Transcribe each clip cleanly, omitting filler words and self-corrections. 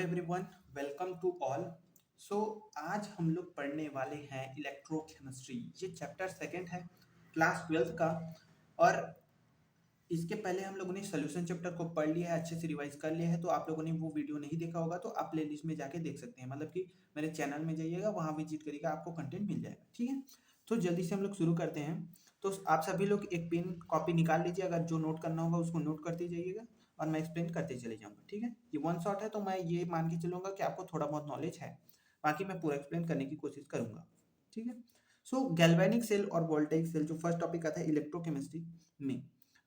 Everyone, welcome to all. So आज हम लोग पढ़ने वाले हैं इलेक्ट्रोकेमिस्ट्री। ये चैप्टर सेकंड है क्लास 12th का। और इसके पहले हम लोगों ने सोल्यूशन चैप्टर को पढ़ लिया है, अच्छे से रिवाइज कर लिया है। तो आप लोगों ने वो वीडियो नहीं देखा होगा तो आप प्ले लिस्ट में जाके देख सकते हैं, मतलब कि मेरे चैनल में जाइएगा, वहाँ विजिट करिएगा, आपको कंटेंट मिल जाएगा। ठीक है, तो जल्दी से हम लोग शुरू करते हैं। तो आप सभी लोग एक पेन कॉपी निकाल लीजिए, अगर जो नोट करना होगा उसको नोट करते जाइएगा और मैं एक्सप्लेन करते चले जाऊंगा। ठीक है, ये वन शॉट है तो मैं ये मान के चलूंगा कि आपको थोड़ा बहुत नॉलेज है, बाकी मैं पूरा एक्सप्लेन करने की कोशिश करूंगा। ठीक है, सो गैल्वेनिक सेल और वोल्टेइक सेल जो फर्स्ट टॉपिक आता है इलेक्ट्रोकेमिस्ट्री में।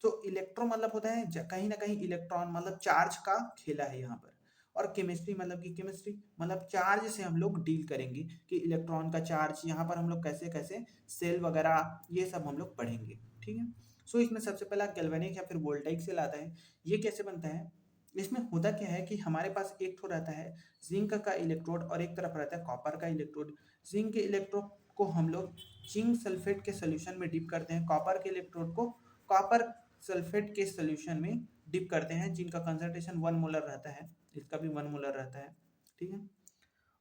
तो इलेक्ट्रो मतलब होता है कहीं ना कहीं इलेक्ट्रॉन, मतलब चार्ज का खेला है यहाँ पर। और केमिस्ट्री मतलब कि केमिस्ट्री मतलब चार्ज से हम लोग डील करेंगे कि इलेक्ट्रॉन का चार्ज यहाँ पर हम लोग कैसे कैसे सेल वगैरह ये सब हम लोग पढ़ेंगे। ठीक है, सो इसमें सबसे पहला गैल्वेनिक या फिर वोल्टाइक सेल आता है। ये कैसे बनता है? इसमें होता क्या है कि हमारे पास एक तो रहता है जिंक का इलेक्ट्रोड और एक तरफ रहता है कॉपर का इलेक्ट्रोड। जिंक के इलेक्ट्रोड को हम लोग जिंक सल्फेट के सोल्यूशन में डिप करते हैं, कॉपर के इलेक्ट्रोड को कॉपर सल्फेट के सोल्यूशन में डिप करते हैं, जिनका कंसंट्रेशन 1 मोलर रहता है, इसका भी 1 मोलर रहता है। ठीक है,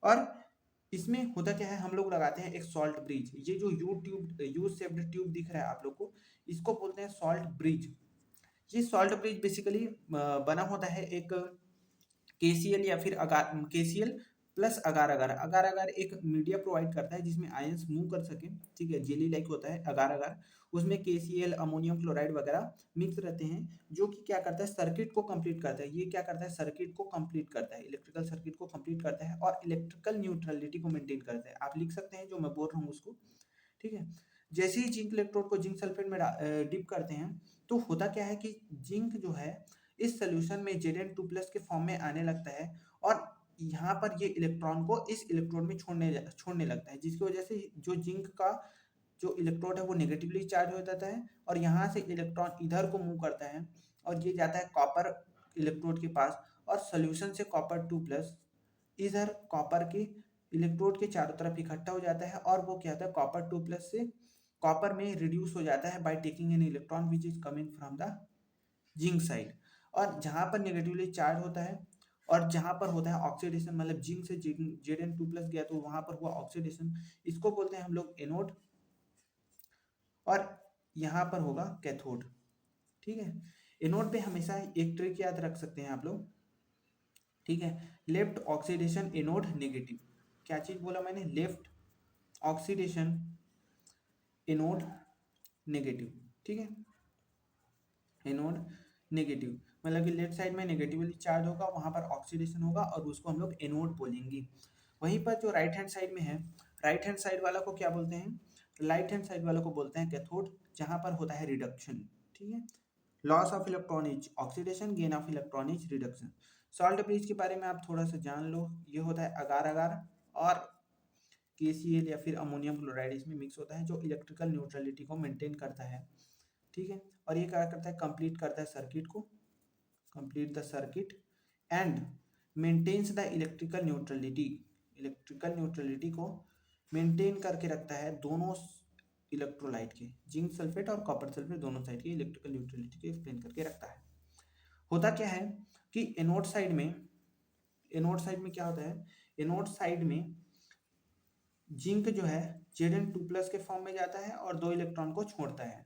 और इसमें होता क्या है, हम लोग लगाते हैं एक सॉल्ट ब्रिज। ये जो यू शेप्ड ट्यूब दिख रहा है आप लोग को, इसको बोलते हैं सॉल्ट ब्रिज। ये सॉल्ट ब्रिज बेसिकली बना होता है एक केसीएल या फिर अगार केसीएल प्लस अगार अगार अगार अगार एक मीडिया प्रोवाइड करता है जिसमें आयंस मूव कर सके। ठीक है, जेली लाइक होता है अगार अगार, उसमें केसीएल अमोनियम क्लोराइड वगैरह मिक्स रहते हैं, जो कि क्या करता है सर्किट को कंप्लीट करता है। ये क्या करता है सर्किट को कंप्लीट करता है, इलेक्ट्रिकल सर्किट को कंप्लीट करता है और इलेक्ट्रिकल न्यूट्रलिटी को मेंटेन करता है। आप लिख सकते हैं जो मैं बोल रहा हूँ उसको। ठीक है, जैसे ही जिंक इलेक्ट्रोड को जिंक सल्फेट में डिप करते हैं तो होता क्या है कि जिंक जो है इस सोल्यूशन में Zn2+ के फॉर्म में आने लगता है और यहाँ पर ये इलेक्ट्रॉन को इस इलेक्ट्रोड में छोड़ने लगता है, जिसकी वजह से जो जिंक का जो इलेक्ट्रोड है वो नेगेटिवली चार्ज हो जाता है और यहाँ से इलेक्ट्रॉन इधर को मूव करता है और ये जाता है कॉपर इलेक्ट्रोड के पास और सोल्यूशन से कॉपर 2+ इधर कॉपर के इलेक्ट्रोड के चारों तरफ इकट्ठा हो जाता है और वो क्या होता है कॉपर 2+ से कॉपर में रिड्यूस हो जाता है by taking an electron which is coming from the zinc side. और जहां पर नेगेटिवली चार्ज होता है और जहां पर होता है ऑक्सीडेशन, मतलब जिंक से Zn2+ गया तो वहां पर हुआ ऑक्सीडेशन, इसको बोलते हैं हम लोग एनोड। और यहाँ पर होगा कैथोड। ठीक है, एनोड पे हमेशा एक ट्रिक याद रख सकते हैं आप लोग। ठीक है, लेफ्ट ऑक्सीडेशन एनोड नेगेटिव। क्या चीज बोला मैंने? Left oxidation anode negative. ठीक है, एनोड नेगेटिव मतलब कि लेफ्ट साइड में नेगेटिवली चार्ज होगा, वहां पर ऑक्सीडेशन होगा और उसको हम लोग एनोड बोलेंगे। वहीं पर जो राइट हैंड साइड में है, राइट हैंड साइड वाला को क्या बोलते हैं? राइट हैंड साइड वाला को बोलते हैं कैथोड, जहां पर होता है रिडक्शन। ठीक है, loss of electron is oxidation, gain of electron is reduction. Salt bridge के बारे में आप थोड़ा सा जान लो, ये होता है अगार अगार और केसीएल या फिर अमोनियम क्लोराइड इसमें मिक्स होता है जो इलेक्ट्रिकल न्यूट्रलिटी को मेंटेन करता है। ठीक है, और ये क्या करता है कंप्लीट करता है सर्किट को, complete the circuit and maintains the electrical neutrality. Electrical neutrality को मेंटेन करके रखता है दोनों इलेक्ट्रोलाइट के, जिंक सल्फेट और कॉपर सल्फेट दोनों साइड की इलेक्ट्रिकल न्यूट्रलिटी को एक्सप्लेन करके रखता है। होता क्या है कि एनोड साइड में क्या होता है, एनोड साइड में जिंक जो है Zn2+ के फॉर्म में जाता है और 2 इलेक्ट्रॉन को छोड़ता है।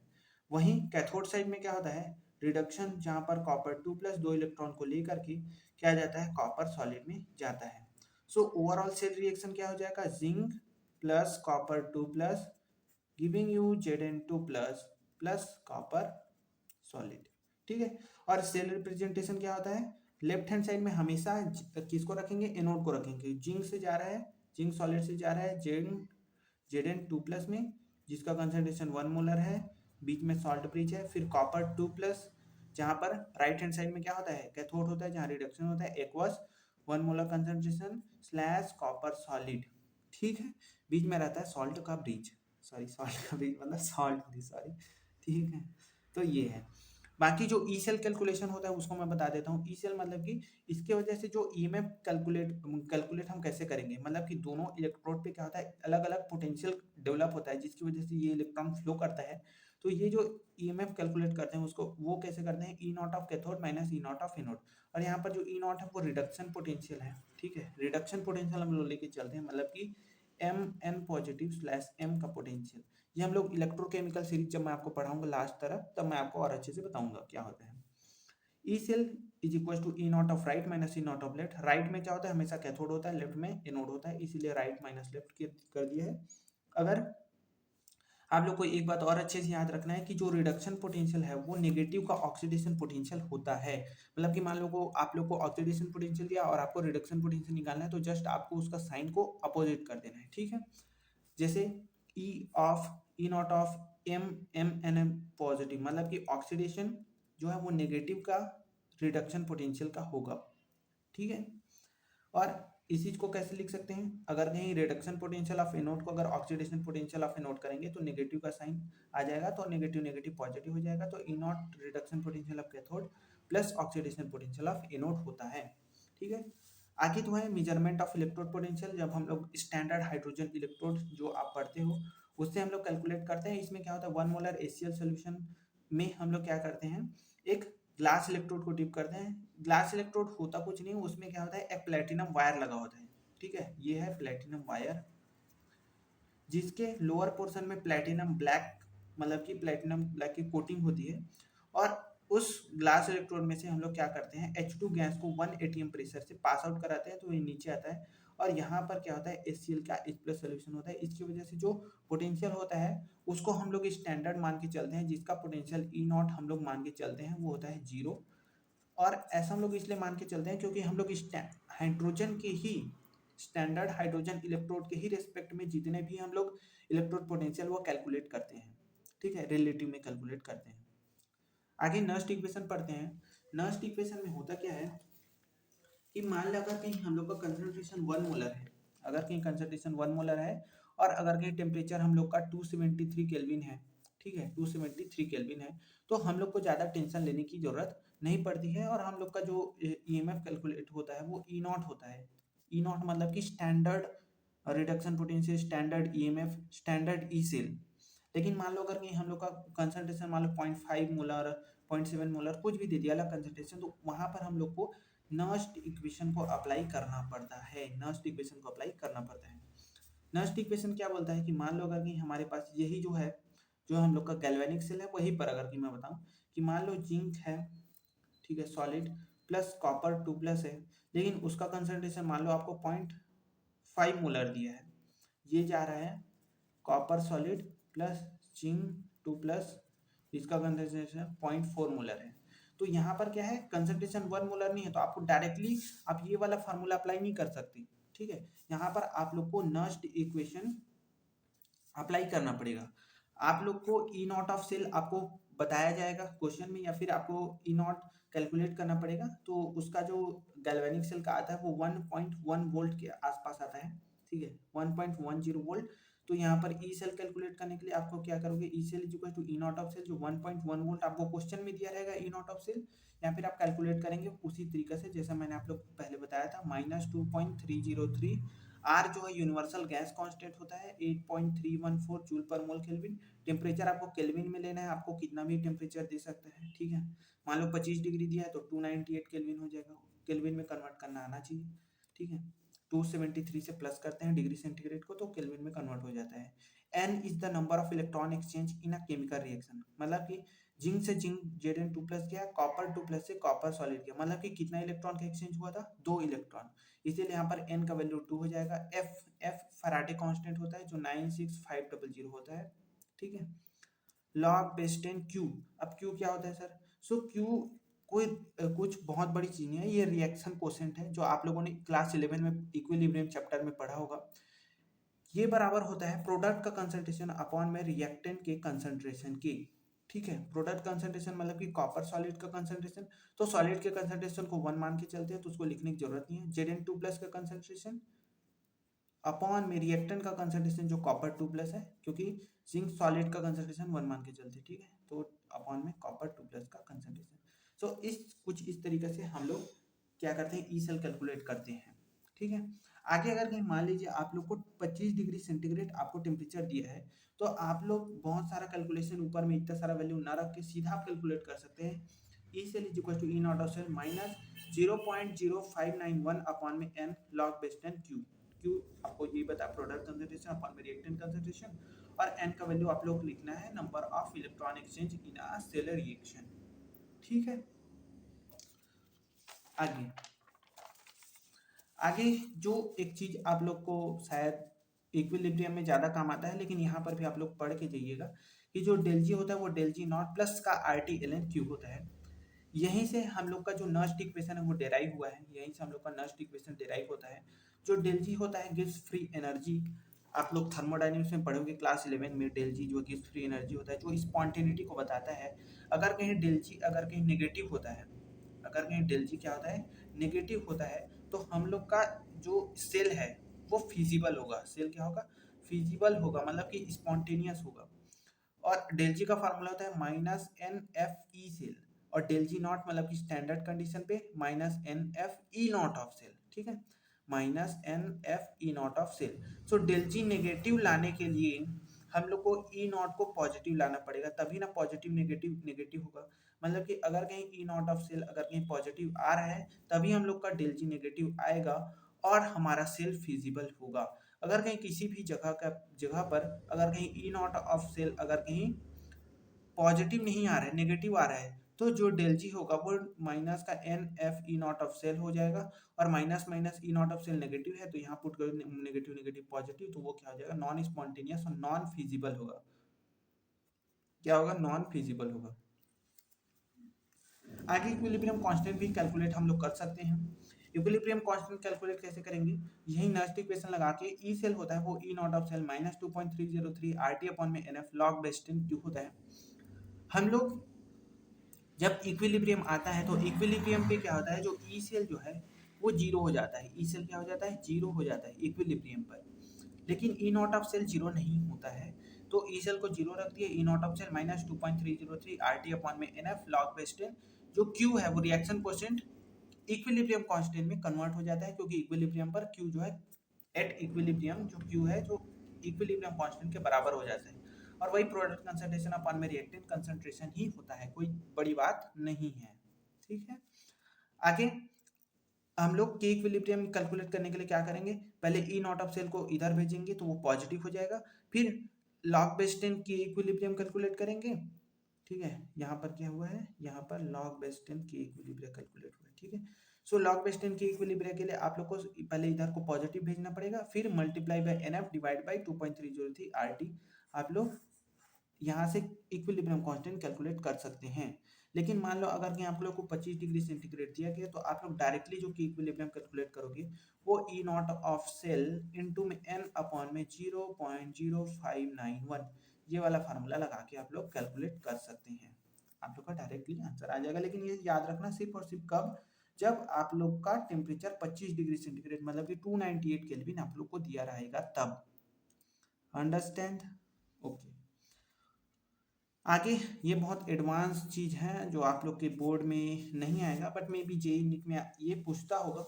वहीं कैथोड साइड में क्या होता है रिडक्शन, जहां पर कॉपर 2+ 2 इलेक्ट्रॉन को लेकर के क्या जाता है कॉपर सॉलिड में जाता है। सो ओवरऑल सेल रिएक्शन क्या हो जाएगा, zinc plus copper 2+ giving you Zn2+ plus copper solid. ठीक है, और सेल रिप्रेजेंटेशन क्या होता है, लेफ्ट हैंड साइड में हमेशा किसको रखेंगे, एनोड को रखेंगे। जिंक से जा रहा है, जिंक सॉलिड से जा रहा है Zn2+ में, जिसका कंसंट्रेशन 1 मोलर है, बीच में सॉल्ट ब्रिज है। फिर कॉपर 2+, जहां पर राइट हैंड साइड में क्या होता है कैथोड होता है, जहां रिडक्शन होता है aqueous 1 molar concentration slash copper solid. ठीक है, बीच में रहता है सॉल्ट का ब्रिज, सॉरी सॉल्ट का ब्रिज मतलब सॉल्ट ब्रिज, सॉरी। ठीक है, तो ये है। बाकी जो ई सेल कैलकुलेशन होता है उसको मैं बता देता हूँ। ई सेल मतलब कि इसके वजह से जो ईएमएफ कैलकुलेट हम कैसे करेंगे, मतलब कि दोनों इलेक्ट्रोड पे क्या होता है अलग अलग पोटेंशियल डेवलप होता है, जिसकी वजह से ये इलेक्ट्रॉन फ्लो करता है। तो ये जो ईएमएफ कैलकुलेट करते हैं उसको वो कैसे करते हैं, E not of cathode minus E not of anode. और यहाँ पर जो ई नॉट है वो रिडक्शन पोटेंशियल है, ठीक है। रिडक्शन पोटेंशियल हम लोग लेके चलते हैं, मतलब कि M N positive slash M का पोटेंशियल। ये हम लोग इलेक्ट्रोकेमिकल सीरीज जब मैं आपको पढ़ाऊंगा लास्ट तरफ, तब मैं आपको और अच्छे से बताऊंगा क्या होता है। E cell is equal to E not of right minus E not of left. Right में क्या होता है, हमेशा कैथोड होता है, लेफ्ट में एनोड होता है, इसीलिए राइट माइनस लेफ्ट कर दिया है। अगर आप लोग को एक बात और अच्छे से याद रखना है कि जो रिडक्शन पोटेंशियल है वो नेगेटिव का ऑक्सीडेशन पोटेंशियल होता है। मतलब कि मान लो को आप लोग को ऑक्सीडेशन पोटेंशियल दिया और आपको रिडक्शन पोटेंशियल निकालना है, तो जस्ट आपको उसका साइन को अपोजिट कर देना है, ठीक है। जैसे E not of M M N M positive, मतलब कि ऑक्सीडेशन जो है वो नेगेटिव का रिडक्शन पोटेंशियल का होगा, ठीक है। और इस चीज को कैसे लिख सकते हैं, अगर कहीं रिडक्शन पोटेंशियल ऑफ एनोड को अगर ऑक्सीडेशन पोटेंशियल ऑफ एनोड करेंगे तो नेगेटिव का साइन आ जाएगा, तो नेगेटिव नेगेटिव पॉजिटिव हो जाएगा, तो E naught reduction potential of cathode plus oxidation potential of anode होता है, ठीक है। आगे तो है मेजरमेंट ऑफ इलेक्ट्रोड पोटेंशियल। जब हम लोग स्टैंडर्ड हाइड्रोजन इलेक्ट्रोड जो आप पढ़ते हो उससे हम लोग कैलकुलेट करते हैं। इसमें क्या होता है, 1 मोलर HCl सोल्यूशन में हम लोग क्या करते हैं, एक ग्लास इलेक्ट्रोड को डिप करते हैं। ग्लास इलेक्ट्रोड होता कुछ नहीं, उसमें क्या होता है, एक प्लेटिनम वायर लगा होता है, ठीक है। ये है प्लेटिनम वायर, जिसके लोअर पोर्शन में प्लेटिनम ब्लैक, मतलब कि प्लेटिनम ब्लैक की कोटिंग होती है। और उस ग्लास इलेक्ट्रोड में से हम लोग क्या करते हैं, H2 गैस को 1 atm प्रेशर से पास आउट कराते हैं, तो ये नीचे आता है। और यहाँ पर क्या होता है, HCl का H+ सोल्यूशन होता है। इसकी वजह से जो पोटेंशियल होता है उसको हम लोग स्टैंडर्ड मान के चलते हैं, जिसका पोटेंशियल ई नॉट हम लोग मान के चलते हैं वो होता है 0। और ऐसा हम लोग इसलिए मान के चलते हैं क्योंकि हम लोग हाइड्रोजन के ही स्टैंडर्ड हाइड्रोजन इलेक्ट्रोड के ही रेस्पेक्ट में जितने भी हम लोग इलेक्ट्रोड पोटेंशियल वो कैलकुलेट करते हैं, ठीक है, रिलेटिव में कैलकुलेट करते हैं। आगे नर्स्ट इक्वेशन पढ़ते हैं। नर्स्ट इक्वेशन में होता क्या है कि मान लो अगर कहीं हम लोग का कंसंट्रेशन 1 मोलर है, अगर कहीं कंसंट्रेशन 1 मोलर है और अगर कहीं टेम्परेचर हम लोग का 273 केल्विन है, ठीक है, 273 केल्विन है, तो हम लोग को ज़्यादा टेंशन लेने की जरूरत नहीं पड़ती है। और हम लोग का जो ईएमएफ कैलकुलेट होता है वो ई नॉट होता है। ई नॉट मतलब कि standard reduction potential, standard EMF, standard E cell. लेकिन मान लो अगर कहीं हम लोग का कंसंट्रेशन मान लो 0.5 मोलर, 0.7 मोलर कुछ भी दे दिया अलग कंसंट्रेशन, तो वहां पर हम लोग को नर्स्ट इक्वेशन को अप्लाई करना पड़ता है। नर्स्ट इक्वेशन को अप्लाई करना पड़ता है। नर्स्ट इक्वेशन क्या बोलता है कि मान लो अगर कि हमारे पास यही जो है, जो हम लोग का गैल्वेनिक सेल है, वही पर अगर कि मैं बताऊं कि मान लो जिंक है, ठीक है, सॉलिड प्लस कॉपर 2+ है, लेकिन उसका कंसंट्रेशन मान लो आपको 0.5 मोलर दिया है। ये जा रहा है कॉपर सॉलिड प्लस जिंक 2+, इसका कंसंट्रेशन 0.4 मोलर है। तो यहाँ पर क्या है, कंसंट्रेशन 1 मोलर नहीं है, तो आपको डायरेक्टली आप ये वाला फार्मूला अप्लाई नहीं कर सकते, ठीक है। यहाँ पर आप लोग को नर्स्ट इक्वेशन अप्लाई करना पड़ेगा। आप लोग को ई नॉट ऑफ सेल आपको बताया जाएगा क्वेश्चन में, या फिर आपको ई नॉट कैलकुलेट करना पड़ेगा। तो उसका जो गैल्वेनिक सेल का आता है वो 1.1 वोल्ट के आसपास आता है, ठीक है, 1.10 वोल्ट। तो यहाँ पर ई सेल कैलकुलेट करने के लिए आपको क्या करोगे, E cell is equal to E not of cell, जो 1.1 वोल्ट आपको क्वेश्चन में दिया रहेगा ई नॉट ऑफ सेल, या फिर आप कैलकुलेट करेंगे उसी तरीके से जैसा मैंने आप लोग को पहले बताया था, -2.303। आर जो है यूनिवर्सल गैस कांस्टेंट होता है 8.314 जूल पर मोल केल्विन। टेम्परेचर आपको केल्विन में लेना है, आपको कितना भी टेम्परेचर दे सकता है, ठीक है। मान लो 25 डिग्री दिया है तो 298 केल्विन हो जाएगा, केल्विन में कन्वर्ट करना आना चाहिए, ठीक है। 273 से प्लस करते हैं डिग्री सेंटीग्रेड को तो केल्विन में कन्वर्ट हो जाता है। N is the number of electron exchange in a chemical reaction, मतलब कि जिंक से जिंक Zn2+ गया, कॉपर 2+ से कॉपर सॉलिड गया, मतलब कि कितना इलेक्ट्रॉन का एक्सचेंज हुआ था, 2 इलेक्ट्रॉन। इसीलिए यहाँ पर n का वैल्यू 2 हो जाएगा। एफ फैराडे कांस्टेंट होता है जो 96500 होता है, ठीक है। Log base 10 Q. अब क्यू क्या होता है सर, सो क्यू कोई कुछ बहुत बड़ी चीज नहीं है, ये रिएक्शन कोसेंट है जो आप लोगों ने क्लास 11 में इक्विलिब्रियम चैप्टर में पढ़ा होगा। ये बराबर होता है प्रोडक्ट का कंसंट्रेशन अपॉन में रिएक्टेंट के कंसंट्रेशन की, ठीक है। प्रोडक्ट कंसंट्रेशन मतलब कि कॉपर सॉलिड का कंसंट्रेशन, तो सॉलिड के कंसंट्रेशन को 1 मान के चलते हैं, तो उसको लिखने की जरूरत नहीं है। Zn2+ का कंसंट्रेशन अपॉन में रिएक्टेंट का कंसंट्रेशन जो कॉपर 2+ है, क्योंकि जिंक सॉलिड का कंसंट्रेशन 1 मान के चलते, ठीक है, तो अपॉन में कॉपर 2+ का कंसंट्रेशन। सो इस कुछ इस तरीके से हम लोग क्या करते हैं, ई सेल कैलकुलेट करते हैं, ठीक है। आगे अगर कहीं मान लीजिए आप लोग को 25 डिग्री सेंटीग्रेड आपको टेम्परेचर दिया है, तो आप लोग बहुत सारा कैलकुलेशन ऊपर में इतना सारा वैल्यू ना रख के सीधा आप कैलकुलेट कर सकते हैं। E cell is equal to E not of cell minus 0.0591 upon में n log base 10 Q. Q आपको ये बता प्रोडक्ट कंसंट्रेशन अपॉन में रिएक्टेंट कंसंट्रेशन, और एन का वैल्यू आप लोग को लिखना है number of electron exchange in a cell reaction. ठीक है। आगे आगे जो एक चीज आप लोग को शायद इक्विलिब्रियम में ज्यादा काम आता है, लेकिन यहाँ पर भी आप लोग पढ़ के जाइएगा कि जो डेल जी होता है वो डेल जी नॉट प्लस का R T L N cube होता है। यहीं से हम लोग का जो नस्ट इक्वेशन है वो डेराइव हुआ है, यहीं से हम लोग का नस्ट इक्वेशन डेराइव होता है। जो डेल जी होता है गिव्स फ्री एनर्जी। आप लोग थर्मोडायनेमिक्स में पढ़ोगे क्लास 11 में, डेल जी जो गिव्स फ्री एनर्जी होता है, जो स्पॉन्टेनिटी को बताता है। अगर कहीं डेल जी अगर कहीं नेगेटिव होता है, अगर कहीं डेल जी क्या होता है, नेगेटिव होता है, तो हम लोग का जो सेल है वो फिजिबल होगा। सेल क्या होगा, फिजिबल होगा, मतलब कि स्पॉन्टेनियस होगा। और डेल जी का फार्मूला होता है minus N F E cell, और डेल जी नॉट मतलब कि स्टैंडर्ड कंडीशन पे minus N F E not of cell. ठीक है, minus N F E not of cell. So del G negative लाने के लिए हम लोग को ई नॉट को पॉजिटिव लाना पड़ेगा, तभी ना पॉजिटिव नेगेटिव नेगेटिव होगा। मतलब कि अगर कहीं ई नॉट ऑफ सेल अगर कहीं पॉजिटिव आ रहा है, तभी हम लोग का डेल जी नेगेटिव आएगा और हमारा सेल फिजिबल होगा। अगर कहीं किसी भी जगह पर अगर कहीं ई नॉट ऑफ सेल अगर कहीं पॉजिटिव नहीं आ रहा है, नेगेटिव आ रहा है, तो जो डेल जी होगा वो माइनस का N F E not of cell हो जाएगा। और minus minus E not of cell negative है, तो यहाँ पुट करो नेगेटिव नेगेटिव पॉजिटिव, तो वो क्या हो जाएगा, नॉन स्पॉन्टेनियस और नॉन फिजिबल होगा। क्या होगा, नॉन फिजिबल होगा। आगे इक्विलिब्रियम कांस्टेंट भी कैलकुलेट हम लोग कर सकते हैं। इक्विलिब्रियम कांस्टेंट कैलकुलेट कैसे करेंगे, यही नस्ट इक्वेशन लगा के, ई सेल होता है वो E not of cell minus 2.303 R T upon में N F log base 10 Q होता है। हम लोग जब इक्विलिब्रियम आता है तो इक्विलिब्रियम पे क्या होता है, जो ई सेल जो है वो जीरो हो जाता है। ई सेल क्या हो जाता है, जीरो हो जाता है इक्विलिब्रियम पर। लेकिन ई नॉट ऑफ सेल जीरो नहीं होता है, तो ई सेल को जीरो रख दिए, E not of cell minus 2.303 R T upon में एन एफ लॉग बेस 10। जो क्यू है वो रिएक्शन कोएफिशिएंट इक्विलिब्रियम कांस्टेंट में कन्वर्ट हो जाता है, क्योंकि इक्विलिब्रियम पर क्यू जो है एट इक्विलिब्रियम जो क्यू है जो इक्विलिब्रियम कांस्टेंट के बराबर हो जाता है। और वही प्रोडक्ट कंसंट्रेशन अपॉन में रिएक्टेंट कंसंट्रेशन ही होता है, कोई बड़ी बात नहीं है। ठीक है। आगे हम लोग के इक्विलिब्रियम कैलकुलेट करने के लिए क्या करेंगे, पहले ई नॉट ऑफ सेल को इधर भेजेंगे तो वो पॉजिटिव हो जाएगा, फिर लॉग बेस 10 के इक्विलिब्रियम कैलकुलेट करेंगे। ठीक है, यहाँ पर क्या हुआ है, यहाँ पर लॉग बेस 10 के इक्विलिब्रियम कैलकुलेट हुआ है। ठीक है, सो लॉग बेस 10 के इक्विलिब्रियम के लिए आप लोग को पहले इधर को पॉजिटिव भेजना पड़ेगा, फिर multiply by N F divide by 2.303 R T. आप लोग यहाँ से इक्विलिब्रियम कांस्टेंट कैलकुलेट कर सकते हैं। लेकिन मान लो अगर कि आप लोग को 25 डिग्री सेंटीग्रेड दिया गया, तो आप लोग डायरेक्टली जो कि इक्विलिब्रियम कैलकुलेट करोगे वो E not of cell into में एन अपॉन में 0.0591 ये वाला फार्मूला लगा के आप लोग कैलकुलेट कर सकते हैं। आप लोग का डायरेक्टली आंसर आ जाएगा। लेकिन ये याद रखना सिर्फ और सिर्फ कब, जब आप लोग का टेम्परेचर 25 डिग्री सेंटीग्रेड मतलब कि 298 केल्विन आप लोग को दिया रहेगा तब। अंडरस्टैंड? ओके। आगे ये बहुत एडवांस चीज है जो आप लोग के बोर्ड में नहीं आएगा, but maybe JEE NEET में ये पूछता होगा।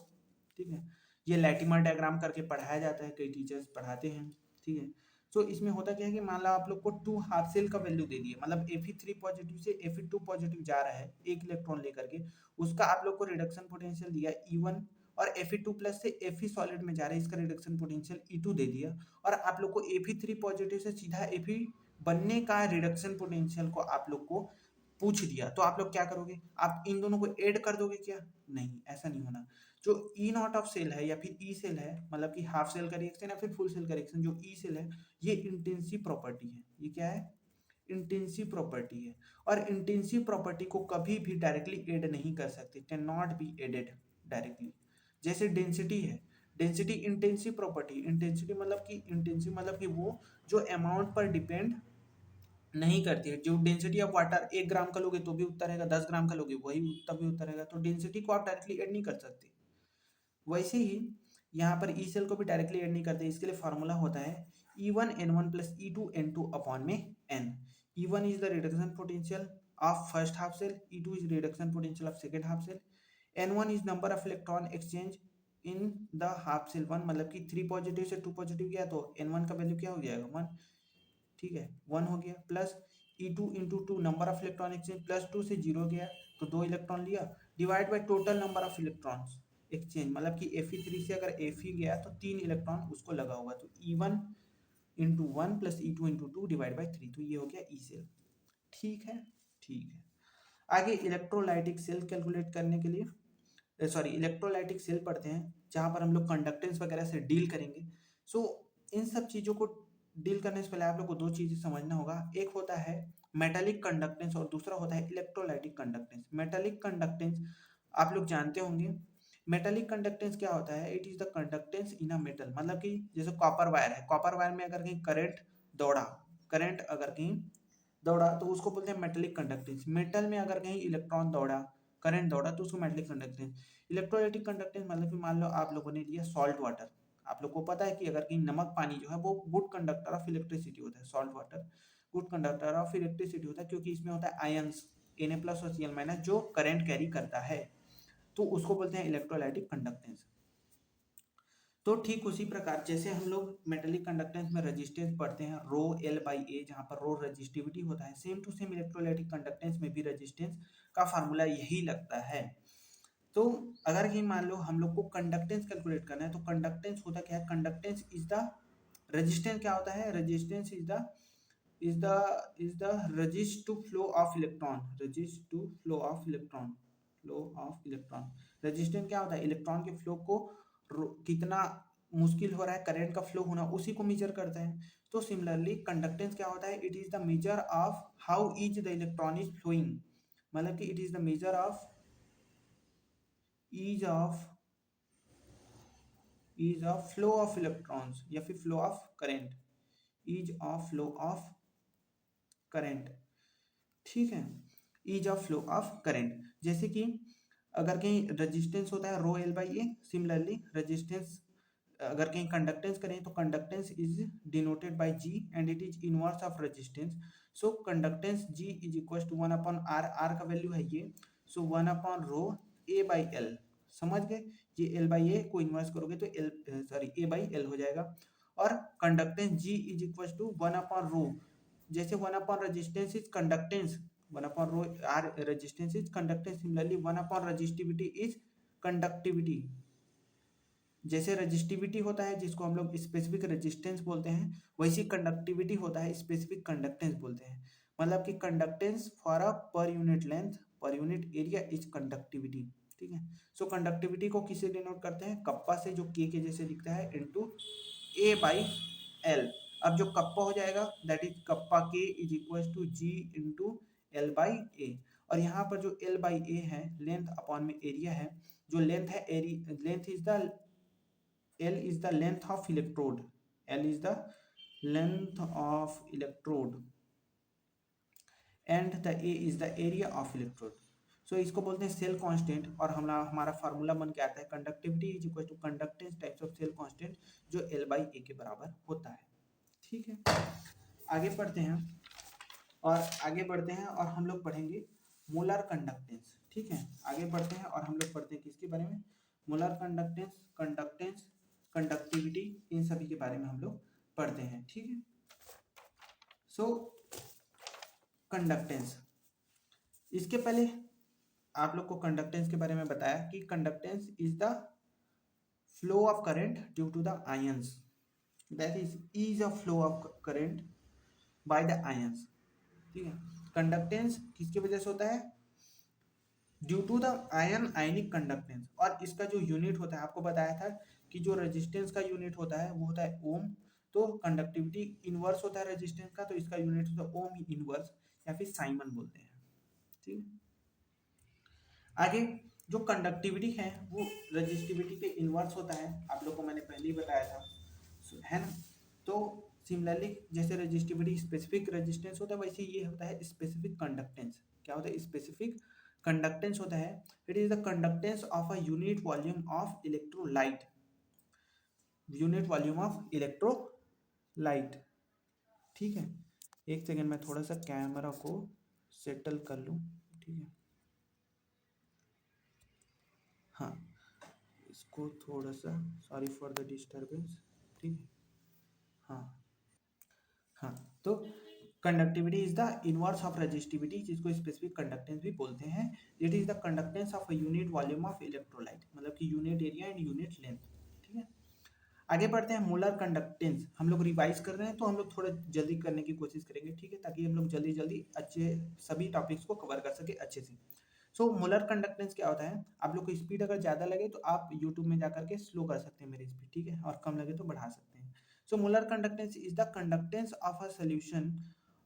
ठीक है, ये लैटिमर डायग्राम करके पढ़ाया जाता है, कई टीचर्स पढ़ाते हैं। ठीक है, तो इसमें होता क्या है कि मान लो आप लोग को टू हाफ सेल का वैल्यू दे दिए, मतलब Fe3 पॉजिटिव से Fe2 पॉजिटिव जा रहा है एक इलेक्ट्रॉन लेकर के, उसका आप लोग को रिडक्शन पोटेंशियल दिया E1, और Fe2 प्लस से Fe सॉलिड में जा रहा है, इसका रिडक्शन पोटेंशियल E2 दे दिया, और आप लोग को Fe3 पॉजिटिव से सीधा Fe बनने का रिडक्शन पोटेंशियल को आप लोग को पूछ दिया, तो आप लोग क्या करोगे, आप इन दोनों को ऐड कर दोगे क्या, नहीं, ऐसा नहीं होना। जो ई नॉट ऑफ सेल है या फिर ई सेल है, मतलब कि हाफ सेल का रिएक्शन या फिर फुल सेल का रिएक्शन, जो ई सेल है ये इंटेंसिव प्रॉपर्टी है। ये क्या है, इंटेंसिव प्रॉपर्टी है, और इंटेंसिव प्रॉपर्टी को कभी भी डायरेक्टली ऐड नहीं कर सकते, can not be added directly. जैसे डेंसिटी है, डेंसिटी इंटेंसिव प्रॉपर्टी, इंटेंसिटी मतलब कि वो जो अमाउंट पर डिपेंड नहीं करती है। जो डेंसिटी ऑफ वाटर 1 ग्राम का लोगे तो भी उतना रहेगा, 10 ग्राम का लोगे वही तभी उतना रहेगा, तो डेंसिटी को आप डायरेक्टली ऐड नहीं कर सकते। वैसे ही यहाँ पर ई सेल को भी डायरेक्टली ऐड नहीं करते, इसके लिए फॉर्मूला होता है E1N1 प्लस E2N2 अपॉन में N। E1 is the reduction potential of first half cell, E2 is reduction potential of second half cell, N1 is number of electron exchange in the half cell 1, मतलब कि 3 positive से 2 positive गया तो N1 का value क्या हो जाएगा 1, ठीक है 1 हो गया, plus E2 into 2 number of electron exchange, plus 2 से 0 गया तो 2 इलेक्ट्रॉन लिया, divide by total number of electrons exchange, मतलब कि Fe3 से अगर Fe गया तो 3 इलेक्ट्रॉन उसको लगा होगा, तो E1 into 1 plus E2 into 2 divide by 3, तो ये हो गया ई सेल। ठीक है, ठीक है। आगे इलेक्ट्रोलाइटिक सेल कैलकुलेट करने के लिए, सॉरी इलेक्ट्रोलाइटिक सेल पढ़ते हैं जहाँ पर हम लोग कंडक्टेंस वगैरह से डील करेंगे। सो इन सब चीज़ों को डील करने से पहले आप लोग को दो चीज़ें समझना होगा, एक होता है मेटालिक कंडक्टेंस और दूसरा होता है इलेक्ट्रोलाइटिक कंडक्टेंस। मेटालिक कंडक्टेंस आप लोग जानते होंगे, मेटालिक कंडक्टेंस क्या होता है, it is the conductance in a metal, मतलब कि जैसे कॉपर वायर है, कॉपर वायर में अगर कहीं करंट दौड़ा, करंट अगर कहीं दौड़ा तो उसको बोलते हैं मेटेलिक कंडक्टेंस। मेटल में अगर कहीं इलेक्ट्रॉन दौड़ा, करंट दौड़ा तो उसको मेटेलिक कंडक्टेंस। इलेक्ट्रोलाइटिक कंडक्टेंस मतलब कि मान लो आप लोगों ने लिया सॉल्ट वाटर, आप लोग को पता है कि अगर कहीं नमक पानी जो है वो गुड कंडक्टर ऑफ इलेक्ट्रिसिटी होता है, salt water good conductor of electricity होता है, क्योंकि इसमें होता है आयंस Na प्लस और Cl माइनस जो करंट कैरी करता है, तो उसको बोलते हैं इलेक्ट्रोलाइटिक कंडक्टेंस। तो ठीक उसी प्रकार जैसे हम लोग मेटेलिक कंडक्टेंस में रेजिस्टेंस पढ़ते हैं रो एल बाई ए, जहाँ पर रो रेजिस्टिविटी होता है, same to same electrolytic conductance में भी रेजिस्टेंस का फार्मूला यही लगता है। तो अगर ये मान लो हम लोग को कंडक्टेंस कैलकुलेट करना है, तो कंडक्टेंस होता क्या है, कंडक्टेंस इज द रेजिस्टेंस क्या होता है, resistance is the resist to flow of electron, resist to flow of electron, flow of electron. Resistance क्या होता है, इलेक्ट्रॉन के फ्लो को कितना मुश्किल हो रहा है करंट का फ्लो होना, उसी को मेजर करते हैं। तो सिमिलरली कंडक्टेंस क्या होता है, it is the measure of how is the electron is flowing, मतलब कि it is the measure of ease of flow of electrons या फिर flow of current, ease of flow of current, ठीक है, ease of flow of current. जैसे कि अगर कहीं रेजिस्टेंस होता है rho L by A, similarly resistance अगर कहीं कंडक्टेंस करें तो conductance is denoted by G and it is inverse of resistance. So conductance G is equal to 1 upon R, R का वैल्यू है ये, so 1 upon rho A by L, समझ गए, ये एल बाई ए को इन्वर्स करोगे तो L sorry A by L हो जाएगा। और conductance G is equal to 1 upon rho, जैसे 1 upon resistance is conductance, 1 upon rho or resistance is conductance, similarly 1 upon resistivity is conductivity. जैसे रेजिस्टिविटी होता है जिसको हम लोग स्पेसिफिक रेजिस्टेंस बोलते हैं, वैसी कंडक्टिविटी होता है स्पेसिफिक कंडक्टेंस बोलते हैं, मतलब कि conductance for a per unit length per unit area is conductivity, ठीक है। सो कंडक्टिविटी को किससे डिनोट करते हैं, कप्पा से, जो के जैसे दिखता है, इनटू ए बाई एल। अब जो कप्पा हो जाएगा दैट इज कप्पा के is equal to G into L by A, और यहाँ पर जो एल बाई ए है लेंथ अपॉन में एरिया है, जो लेंथ है length is the L is the length of electrode, L is the length of electrode and the A is the area of electrode। सो इसको बोलते हैं सेल कांस्टेंट, और हमारा फार्मूला बन के आता है conductivity is equal to conductance types of cell constant जो L बाई ए के बराबर होता है, ठीक है। आगे पढ़ते हैं और हम लोग पढ़ेंगे मोलर कंडक्टेंस, ठीक है। आगे बढ़ते हैं और हम लोग पढ़ते हैं किसके बारे में, मोलर कंडक्टेंस, कंडक्टेंस, कंडक्टिविटी, इन सभी के बारे में हम लोग पढ़ते हैं, ठीक है। सो कंडक्टेंस, इसके पहले आप लोग को कंडक्टेंस के बारे में बताया कि conductance is the flow of current due to the ions, that is ease of flow of current by the ions, ठीक है। कंडक्टेंस किसकी वजह से होता है, due to the ionic conductance, और इसका जो यूनिट होता है आपको बताया था कि जो रेजिस्टेंस का यूनिट होता है वो होता है ओम, तो कंडक्टिविटी इनवर्स होता है रेजिस्टेंस का, तो इसका यूनिट होता है ओम इनवर्स या फिर साइमन बोलते हैं, ठीक है। आगे जो कंडक्टिविटी है वो रेजिस्टिविटी के इनवर्स होता है, आप लोग को मैंने पहले ही बताया था, है ना। तो सिमिलरली जैसे रेजिस्टिविटी स्पेसिफिक रेजिस्टेंस होता है, वैसे ये होता है स्पेसिफिक कंडक्टेंस। क्या होता है, स्पेसिफिक कंडक्टेंस होता है, it is the conductance of a unit volume of electrolyte, unit volume of electrolyte, ठीक है। एक सेकेंड में थोड़ा सा कैमरा को सेटल कर लूँ, ठीक है। हाँ, को थोड़ा सा सॉरी फॉर द डिस्टरबेंस, ठीक है। हाँ हाँ, तो conductivity is the inverse of resistivity, जिसको स्पेसिफिक कंडक्टेंस भी बोलते हैं। It is the conductance of a unit volume of electrolyte, मतलब कि unit area and unit length, ठीक है। आगे बढ़ते हैं, मोलर कंडक्टेंस हम लोग रिवाइज कर रहे हैं, तो हम लोग थोड़ा जल्दी करने की कोशिश करेंगे, ठीक है, ताकि हम लोग जल्दी जल्दी अच्छे सभी टॉपिक्स को कवर कर सके अच्छे से। सो मोलर कंडक्टेंस क्या होता है, आप लोग को स्पीड अगर ज़्यादा लगे तो आप यूट्यूब में जाकर के स्लो कर सकते हैं मेरी स्पीड, ठीक है, और कम लगे तो बढ़ा सकते हैं। So molar conductance is the conductance of a solution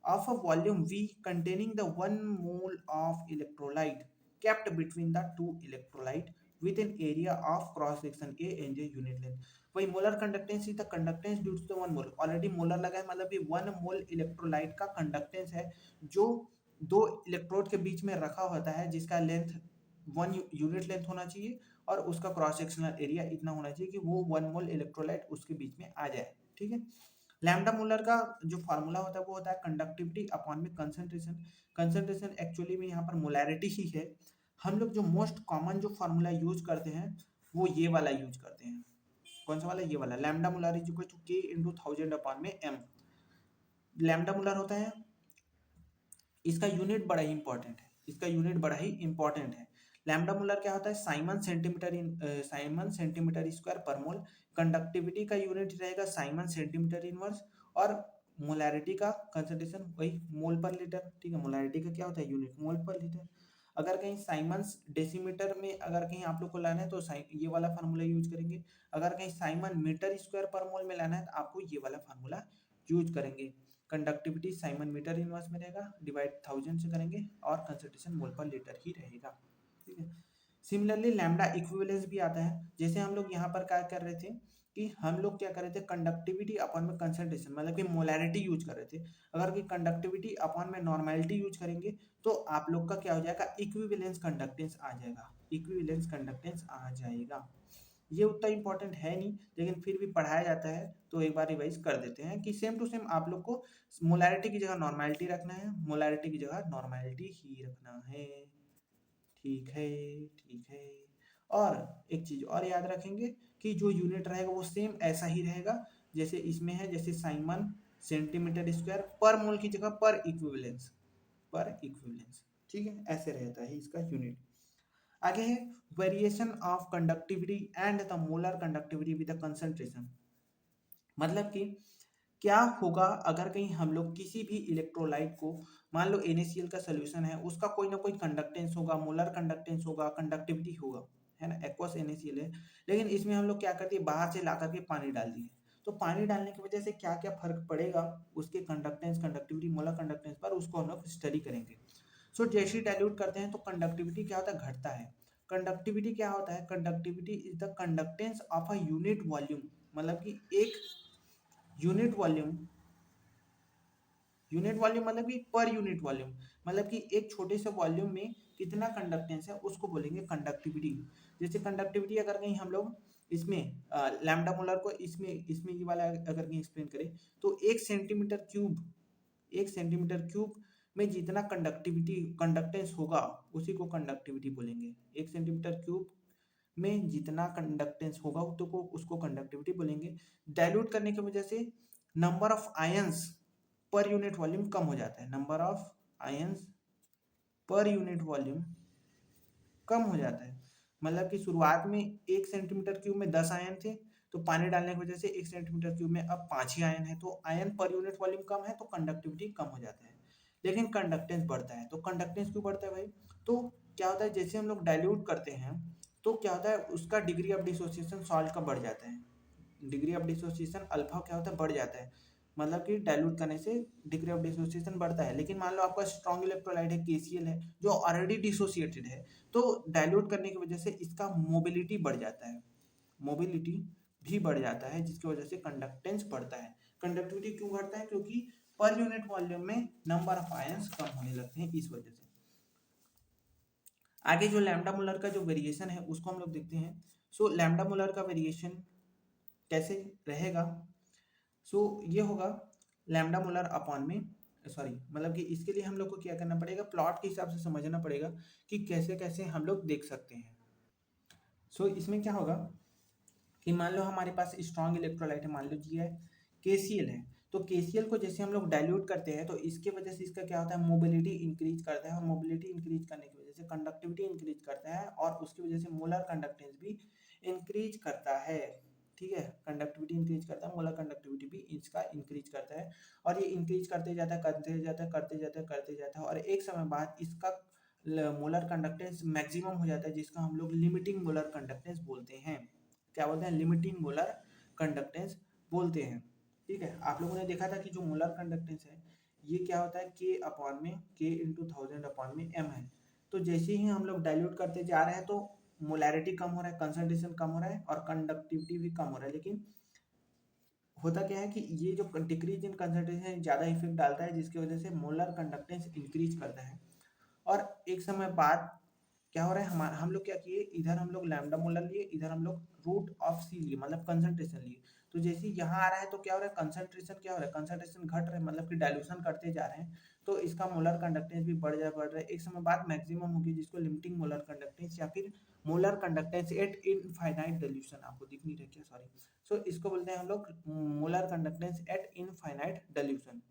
of a volume V containing the 1 mole of electrolyte kept between the two electrolyte with an area of cross section A and J unit length। वही molar conductance is the conductance due to the 1 mole, already molar लगा है, मतलब ये 1 मोल electrolyte का conductance है जो दो electrode के बीच में रखा होता है, जिसका लेंथ 1 यूनिट लेंथ होना चाहिए और उसका क्रॉस सेक्शनल एरिया इतना होना चाहिए कि वो 1 मोल इलेक्ट्रोलाइट उसके बीच में आ जाए, ठीक है। लैम्डा मूलर का जो फॉर्मूला होता है वो होता है कंडक्टिविटी अपॉन में कंसंट्रेशन। कंसंट्रेशन एक्चुअली में यहाँ पर मोलैरिटी ही है। हम लोग जो मोस्ट कॉमन जो फार्मूला यूज करते हैं वो ये वाला यूज करते हैं। कौन सा वाला, ये वाला, lambda molar is equal to K into 1000 upon में एम। लैम्डा मूलर होता है, इसका यूनिट बड़ा ही इंपॉर्टेंट है, इसका यूनिट बड़ा ही इंपॉर्टेंट है। लैम्डा मूलर क्या होता है, साइमन सेंटीमीटर स्क्वायर पर मोल। कंडक्टिविटी का यूनिट रहेगा साइमन सेंटीमीटर इनवर्स, और मोलैरिटी का कंसंट्रेशन वही मोल पर लीटर, ठीक है। मोलैरिटी का क्या होता है यूनिट, मोल पर लीटर। अगर कहीं साइमन्स डेसीमीटर में अगर कहीं आप लोग को लाना है तो ये वाला फार्मूला यूज करेंगे। अगर कहीं साइमन मीटर स्क्वायर पर मोल में लाना है तो आपको ये वाला फार्मूला यूज करेंगे। कंडक्टिविटी साइमन मीटर इनवर्स में रहेगा, डिवाइड 1000 से करेंगे, और कंसंट्रेशन मोल पर लीटर ही रहेगा, ठीक है। सिमिलरली लैम्डा इक्विवेलेंस भी आता है, जैसे हम लोग यहाँ पर क्या कर रहे थे कि हम लोग क्या कर रहे थे, कंडक्टिविटी अपॉन में कंसंट्रेशन, मतलब कि मोलैरिटी यूज कर रहे थे। अगर कि कंडक्टिविटी अपॉन में नॉर्मेलिटी यूज करेंगे तो आप लोग का क्या हो जाएगा, इक्विवेलेंस कंडक्टेंस आ जाएगा, इक्विवेलेंस कंडक्टेंस आ जाएगा। ये उतना इंपॉर्टेंट है नहीं, लेकिन फिर भी पढ़ाया जाता है तो एक बार रिवाइज कर देते हैं कि सेम टू सेम आप लोग को मोलैरिटी की जगह नॉर्मेलिटी रखना है, मोलैरिटी की जगह नॉर्मेलिटी ही रखना है, ठीक है, ठीक है। और एक चीज और याद रखेंगे कि जो यूनिट रहेगा वो सेम ऐसा ही रहेगा जैसे इसमें है, जैसे साइमन सेंटीमीटर स्क्वायर पर मोल की जगह पर इक्विवेलेंस, पर इक्विवेलेंस, ठीक है, ऐसे रहता है इसका यूनिट। आगे है variation of conductivity and the molar conductivity with the concentration, मतलब कि क्या होगा अगर कहीं हम लोग किसी भी इलेक्ट्रोलाइट को, मान लो NaCl का सोल्यूशन है, उसका कोई ना कोई कंडक्टेंस होगा, मोलर कंडक्टेंस होगा, कंडक्टिविटी होगा, है ना, एक्वस NaCl है, लेकिन इसमें हम लोग क्या करते हैं, बाहर से ला करके पानी डाल दिए, तो पानी डालने की वजह से क्या क्या फर्क पड़ेगा उसके कंडक्टेंस, कंडक्टिविटी, मोलर कंडक्टेंस पर, उसको हम लोग स्टडी करेंगे। सो जैसे डाइल्यूट करते हैं तो कंडक्टिविटी क्या होता है, घटता है। कंडक्टिविटी क्या होता है, conductivity is the conductance of a unit volume, मतलब कि एक यूनिट वॉल्यूम, यूनिट वॉल्यूम मतलब कि पर यूनिट वॉल्यूम, मतलब कि एक छोटे से वॉल्यूम में कितना कंडक्टेंस है उसको बोलेंगे कंडक्टिविटी। जैसे कंडक्टिविटी अगर कहीं हम लोग इसमें लैम्डा मोलर को इसमें इसमें ये वाला अगर कहीं एक्सप्लेन करें तो 1 सेंटीमीटर क्यूब में जितना कंडक्टिविटी कंडक्टेंस होगा उसी को कंडक्टिविटी बोलेंगे। 1 सेंटीमीटर क्यूब में जितना कंडक्टेंस होगा तो को उसको कंडक्टिविटी बोलेंगे। डाइल्यूट करने की वजह से number of ions per unit volume कम हो जाता है, number of ions per unit volume कम हो जाता है। मतलब कि शुरुआत में 1 सेंटीमीटर क्यूब में 10 आयन थे, तो पानी डालने की वजह से 1 सेंटीमीटर क्यूब में अब 5 ही आयन है, तो आयन पर यूनिट वॉल्यूम कम है तो कंडक्टिविटी कम हो जाता है, लेकिन कंडक्टेंस बढ़ता है। तो कंडक्टेंस क्यों बढ़ता है भाई, तो क्या होता है जैसे हम लोग डाइल्यूट करते हैं तो क्या होता है उसका डिग्री ऑफ डिसोसिएशन सॉल्ट का बढ़ जाता है, डिग्री ऑफ डिसोसिएशन अल्फा क्या होता है, बढ़ जाता है, मतलब कि डाइल्यूट करने से डिग्री ऑफ डिसोसिएशन बढ़ता है। लेकिन मान लो आपका स्ट्रॉन्ग इलेक्ट्रोलाइट है, KCl है, जो ऑलरेडी डिसोसिएटेड है, तो डाइल्यूट करने की वजह से इसका मोबिलिटी बढ़ जाता है, मोबिलिटी भी बढ़ जाता है, जिसकी वजह से कंडक्टेंस बढ़ता है। कंडक्टिविटी क्यों बढ़ता है, क्योंकि पर यूनिट वॉल्यूम में नंबर ऑफ आयंस कम होने लगते हैं, इस वजह से। आगे जो लैम्डा मूलर का जो वेरिएशन है उसको हम लोग देखते हैं। सो लैम्डा मूलर का वेरिएशन कैसे रहेगा, सो ये होगा लैम्डा मूलर अपॉन में, सॉरी मतलब कि इसके लिए हम लोग को क्या करना पड़ेगा, प्लॉट के हिसाब से समझना पड़ेगा कि कैसे कैसे हम लोग देख सकते हैं। सो इसमें क्या होगा, कि मान लो हमारे पास स्ट्रॉन्ग इलेक्ट्रोलाइट है, मान लो जी है KCl है, तो KCl को जैसे हम लोग डाइल्यूट करते हैं तो इसके वजह से इसका क्या होता है, मोबिलिटी इंक्रीज करता है, और मोबिलिटी इंक्रीज करने की वजह से कंडक्टिविटी इंक्रीज करता है, और उसकी वजह से मोलर कंडक्टेंस भी इंक्रीज करता है। ठीक है, कंडक्टिविटी इंक्रीज करता है, मोलर कंडक्टिविटी भी इसका इंक्रीज करता है, और ये इंक्रीज करते जाता है, करते जाता है, करते जाता है, करते जाता है, और एक समय बाद इसका मोलर कंडक्टेंस मैक्सिमम हो जाता है, जिसका हम लोग लिमिटिंग मोलर कंडक्टेंस बोलते हैं। क्या बोलते हैं, लिमिटिंग मोलर कंडक्टेंस बोलते हैं। ठीक है, आप लोगों ने देखा था कि जो मोलर कंडक्टेंस है ये क्या होता है, K अपॉन में K इंटू 1000 अपॉन में M है। तो जैसे ही हम लोग डाइल्यूट करते जा रहे हैं तो मोलैरिटी कम हो रहा है, कंसंट्रेशन कम हो रहा है, और कंडक्टिविटी भी कम हो रहा है, लेकिन होता क्या है कि ये जो डिक्रीज इन कंसंट्रेशन ज़्यादा इफेक्ट डालता है, जिसकी वजह से मोलर कंडक्टेंस इंक्रीज करता है। और एक समय बाद क्या हो रहा है, हमारा हम लोग क्या किए, इधर हम लोग लैम्डा मोलर लिए, इधर हम लोग रूट ऑफ सी लिए, मतलब कंसंट्रेशन लिए। तो जैसे यहाँ आ रहा है तो क्या हो रहा है, कंसंट्रेशन क्या हो रहा है, कंसंट्रेशन घट रहा है, मतलब कि डाइल्यूशन करते जा रहे हैं, तो इसका मोलर कंडक्टेंस भी बढ़ रहा है, एक समय बाद मैक्सिमम होगी, जिसको लिमिटिंग मोलर कंडक्टेंस या फिर molar conductance at infinite dilution, आपको दिख नहीं रहा क्या, सॉरी। सो इसको बोलते हैं हम लोग molar conductance at infinite dilution.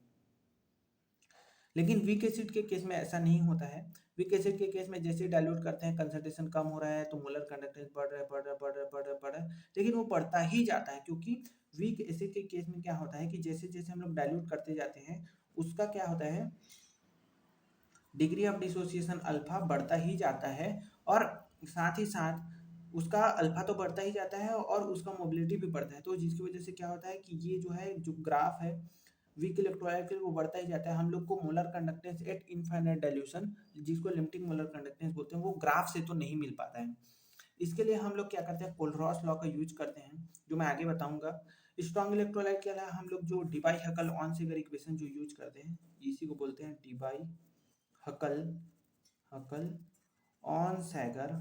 लेकिन वीक एसिड के केस में ऐसा नहीं होता है। वीक एसिड के केस में जैसे डाइल्यूट करते हैं, कंसंट्रेशन कम हो रहा है तो मोलर कंडक्टेंस बढ़ रहा है, बढ़ रहा है, बढ़ रहा है, बढ़ रहा है, बढ़ रहा है, लेकिन वो बढ़ता ही जाता है, क्योंकि वीक एसिड के केस में क्या होता है कि जैसे जैसे हम लोग डाइल्यूट करते जाते हैं, उसका क्या होता है, डिग्री ऑफ डिसोसिएशन अल्फा बढ़ता ही जाता है, और साथ ही साथ उसका अल्फा तो बढ़ता ही जाता है और उसका मोबिलिटी भी बढ़ता है, तो जिसकी वजह से क्या होता है कि ये जो है, जो ग्राफ है वीक इलेक्ट्रोलाइट के लिए, वो बढ़ता ही जाता है। हम लोग को molar conductance at infinite dilution, जिसको लिमिटिंग मोलर कंडक्टेंस बोलते हैं, वो ग्राफ से तो नहीं मिल पाता है। इसके लिए हम लोग क्या करते हैं, कोलरॉस लॉ का यूज करते हैं, जो मैं आगे बताऊंगा। स्ट्रॉन्ग इलेक्ट्रोलाइट के अलावा हम लोग जो डिबाई हकल ऑन-सेगर इक्वेशन जो यूज करते हैं, इसी को बोलते हैं Debye Huckel Huckel Onsager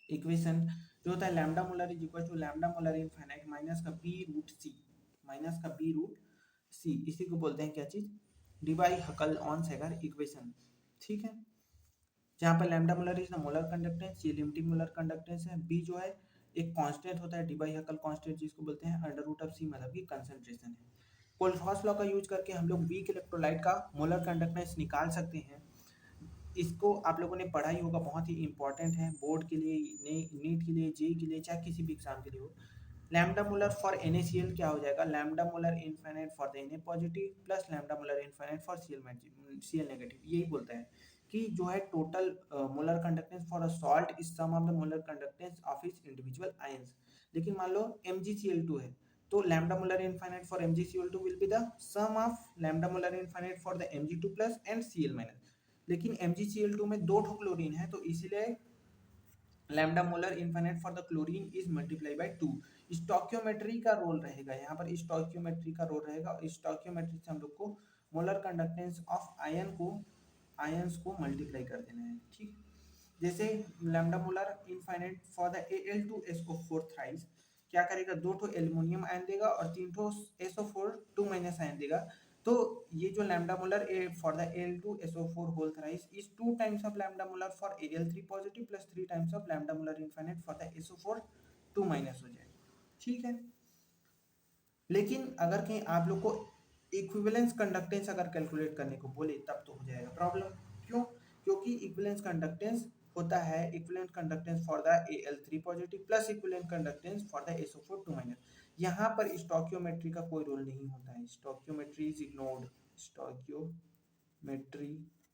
equation, जो होता है lambda molar is equal to lambda molar infinite minus का बी रूट सी, माइनस का बी रूट सी, इसी को बोलते हैं क्या चीज, Debye Huckel Onsager equation. ठीक है, जहाँ पर lambda molar is the molar conductance, ये लिमिटिंग मोलर कंडक्टेंस है, बी जो है एक कांस्टेंट होता है, डिबाई हकल कांस्टेंट, जिसको बोलते हैं अंडर रूट ऑफ सी, मतलब कि कंसंट्रेशन है। कोलफॉस लॉ का यूज करके हम लोग वीक इलेक्ट्रोलाइट का मोलर कंडक्टेंस निकाल सकते हैं। इसको आप लोगों ने पढ़ा ही होगा, बहुत ही इंपॉर्टेंट है बोर्ड के लिए, नीट के लिए, जेई के लिए, चाहे किसी भी एग्जाम के लिए हो। लैम्डा मोलर फॉर NaCl क्या हो जाएगा, lambda molar infinite for the Na positive plus lambda molar infinite for Cl negative, यही बोलता है कि जो है total molar conductance for a salt is sum of the molar conductance of its individual ions. लेकिन मान लो MgCl2 है, तो lambda molar infinite for MgCl2 will be the sum of lambda molar infinite for the Mg2 plus and Cl minus. लेकिन MgCl2 में दो ठो chlorine है, तो इसीलिए lambda molar infinite for the chlorine is multiply by 2। Stoichiometry का role रहेगा यहाँ पर, स्टोइकियोमेट्री का रोल रहेगा, और स्टोइकियोमेट्री से हम लोग को मोलर कंडक्टेंस ऑफ आयंस को मल्टीप्लाई कर देना है। ठीक, जैसे lambda molar infinite for the Al2SO4 thrice क्या करेगा, दो ठो एल्युमिनियम आयन देगा और तीन ठो SO4 2 माइनस आयन देगा। तो ये जो lambda molar for the Al2SO4 whole thrice is 2 times of lambda molar for Al3 positive plus 3 times of lambda molar infinite for the SO4 2 minus हो जाएगा। ठीक है, लेकिन अगर कहीं आप लोग को इक्विवेलेंस कंडक्टेंस अगर कैलकुलेट करने को बोले तब तो हो जाएगा प्रॉब्लम। क्यों, क्योंकि इक्विवेलेंस कंडक्टेंस होता है equivalent conductance for the Al3 positive plus equivalent conductance for the SO4 2 minus. यहाँ पर स्टोइकियोमेट्री का कोई रोल नहीं होता है, stoichiometry is ignored, stoichiometry